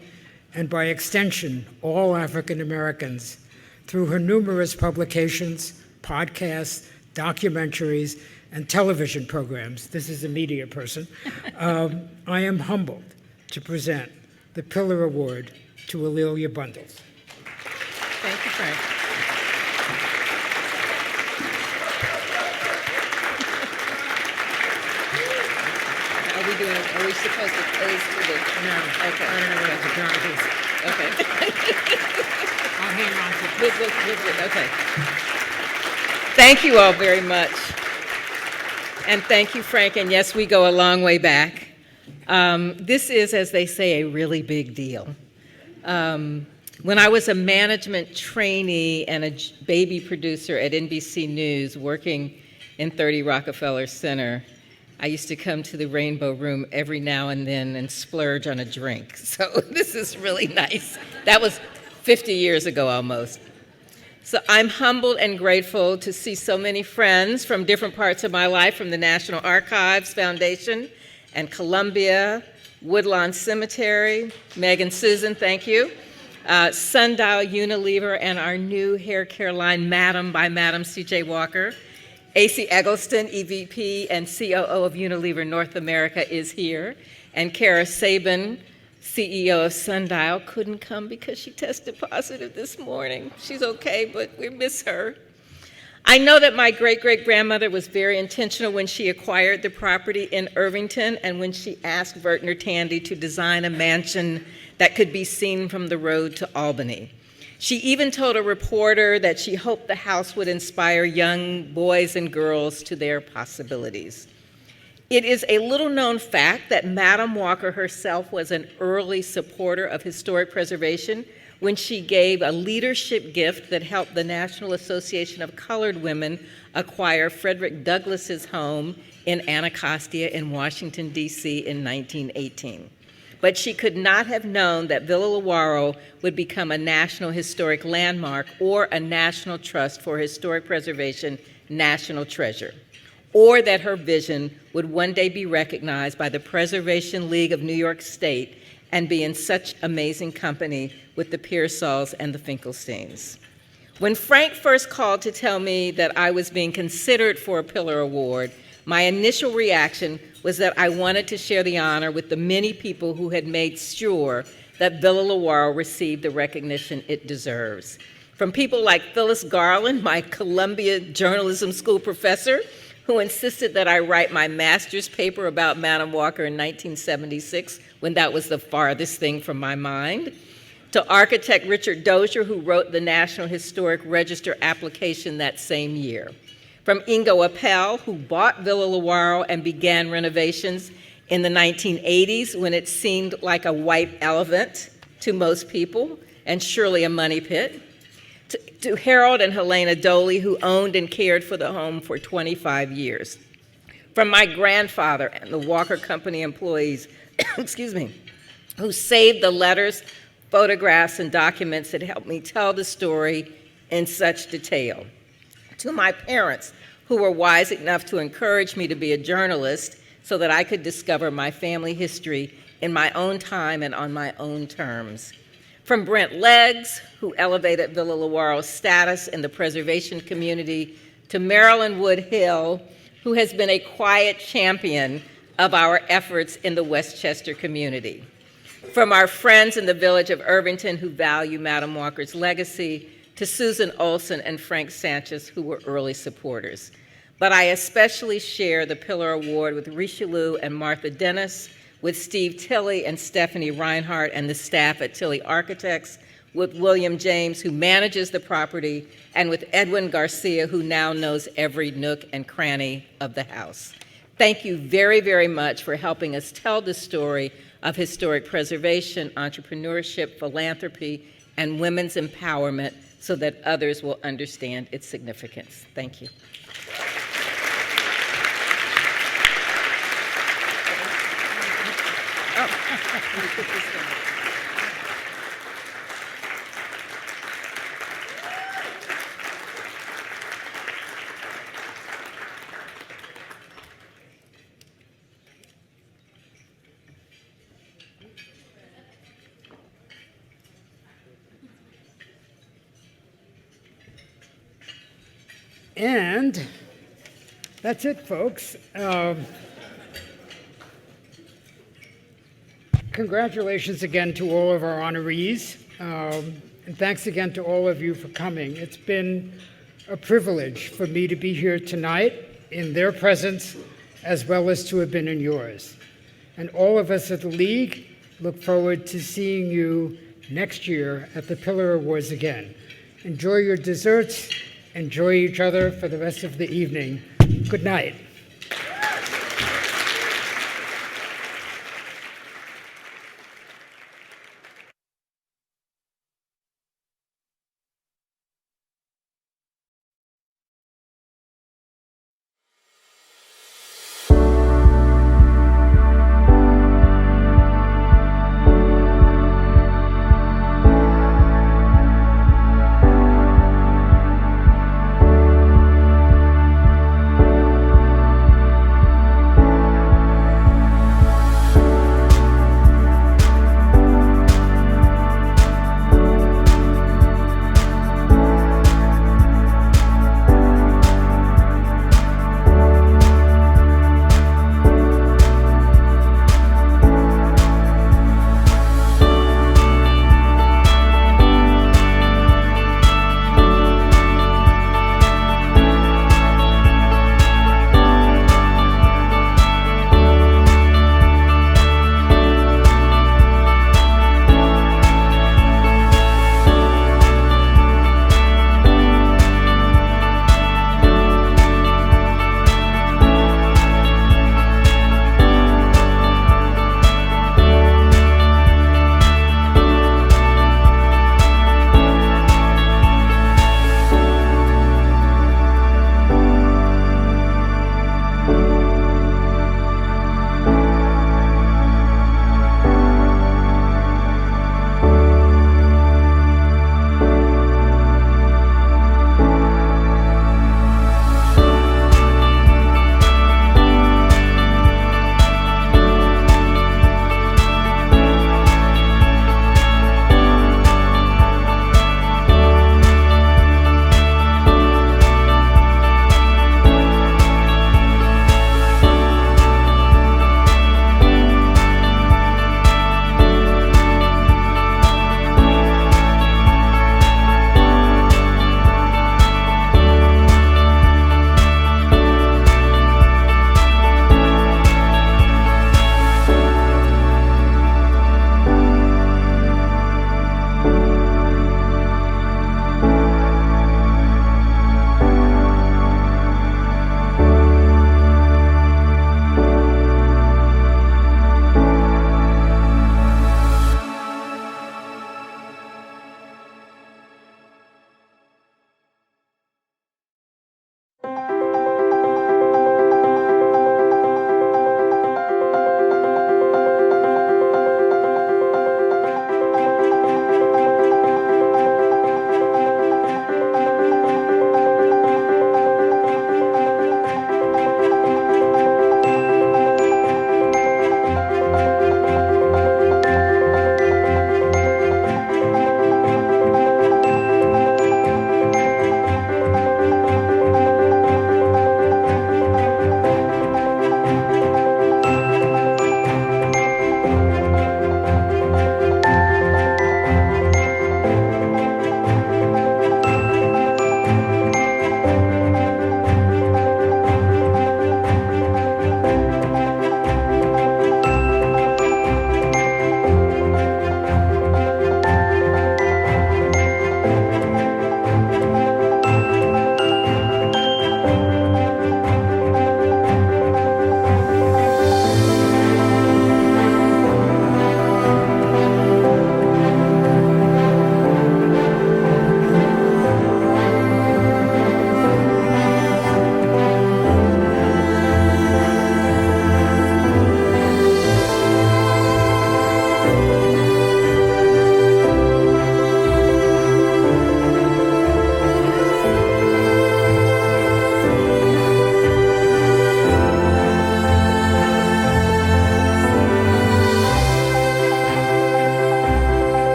and by extension, all African Americans, through her numerous publications, podcasts, documentaries, and television programs. This is a media person. I am humbled to present the Pillar Award to Alelia Bundles. Thank you, Frank. Are we supposed to close for the? No. Okay. I don't know what the jar is. Okay. I'll hang on to it. Okay. Thank you all very much. And thank you, Frank. And yes, we go a long way back. This is, as they say, a really big deal. When I was a management trainee and a baby producer at NBC News working in 30 Rockefeller Center, I used to come to the Rainbow Room every now and then and splurge on a drink. So this is really nice. That was 50 years ago almost. So I'm humbled and grateful to see so many friends from different parts of my life, from the National Archives Foundation and Columbia, Woodlawn Cemetery. Megan Susan, thank you. Sundial Unilever and our new hair care line, Madam by Madam C.J. Walker. AC Eggleston, EVP and COO of Unilever North America, is here. And Kara Sabin, CEO of Sundial, couldn't come because she tested positive this morning. She's okay, but we miss her. I know that my great-great-grandmother was very intentional when she acquired the property in Irvington and when she asked Vertner Tandy to design a mansion that could be seen from the road to Albany. She even told a reporter that she hoped the house would inspire young boys and girls to their possibilities. It is a little-known fact that Madam Walker herself was an early supporter of historic preservation when she gave a leadership gift that helped the National Association of Colored Women acquire Frederick Douglass's home in Anacostia in Washington, D.C. in 1918. But she could not have known that Villa Lewaro would become a National Historic Landmark or a National Trust for Historic Preservation National Treasure, or that her vision would one day be recognized by the Preservation League of New York State and be in such amazing company with the Pearsalls and the Finkelsteins. When Frank first called to tell me that I was being considered for a Pillar Award, my initial reaction was that I wanted to share the honor with the many people who had made sure that Villa Lewaro received the recognition it deserves. From people like Phyllis Garland, my Columbia Journalism School professor, who insisted that I write my master's paper about Madam Walker in 1976, when that was the farthest thing from my mind, to architect Richard Dozier, who wrote the National Historic Register application that same year. From Ingo Appel, who bought Villa Lewaro and began renovations in the 1980s when it seemed like a white elephant to most people and surely a money pit. To Harold and Helena Doley, who owned and cared for the home for 25 years. From my grandfather and the Walker Company employees, excuse me, who saved the letters, photographs, and documents that helped me tell the story in such detail. To my parents, who were wise enough to encourage me to be a journalist so that I could discover my family history in my own time and on my own terms. From Brent Leggs, who elevated Villa Lewaro's status in the preservation community, to Marilyn Wood Hill, who has been a quiet champion of our efforts in the Westchester community. From our friends in the village of Irvington who value Madam Walker's legacy, to Susan Olson and Frank Sanchez, who were early supporters. But I especially share the Pillar Award with Richelieu and Martha Dennis, with Steve Tilley and Stephanie Reinhardt and the staff at Tilley Architects, with William James, who manages the property, and with Edwin Garcia, who now knows every nook and cranny of the house. Thank you very, very much for helping us tell the story of historic preservation, entrepreneurship, philanthropy, and women's empowerment so that others will understand its significance. Thank you. And that's it, folks. Congratulations again to all of our honorees, and thanks again to all of you for coming. It's been a privilege for me to be here tonight in their presence, as well as to have been in yours. And all of us at the League look forward to seeing you next year at the Pillar Awards again. Enjoy your desserts, enjoy each other for the rest of the evening. Good night.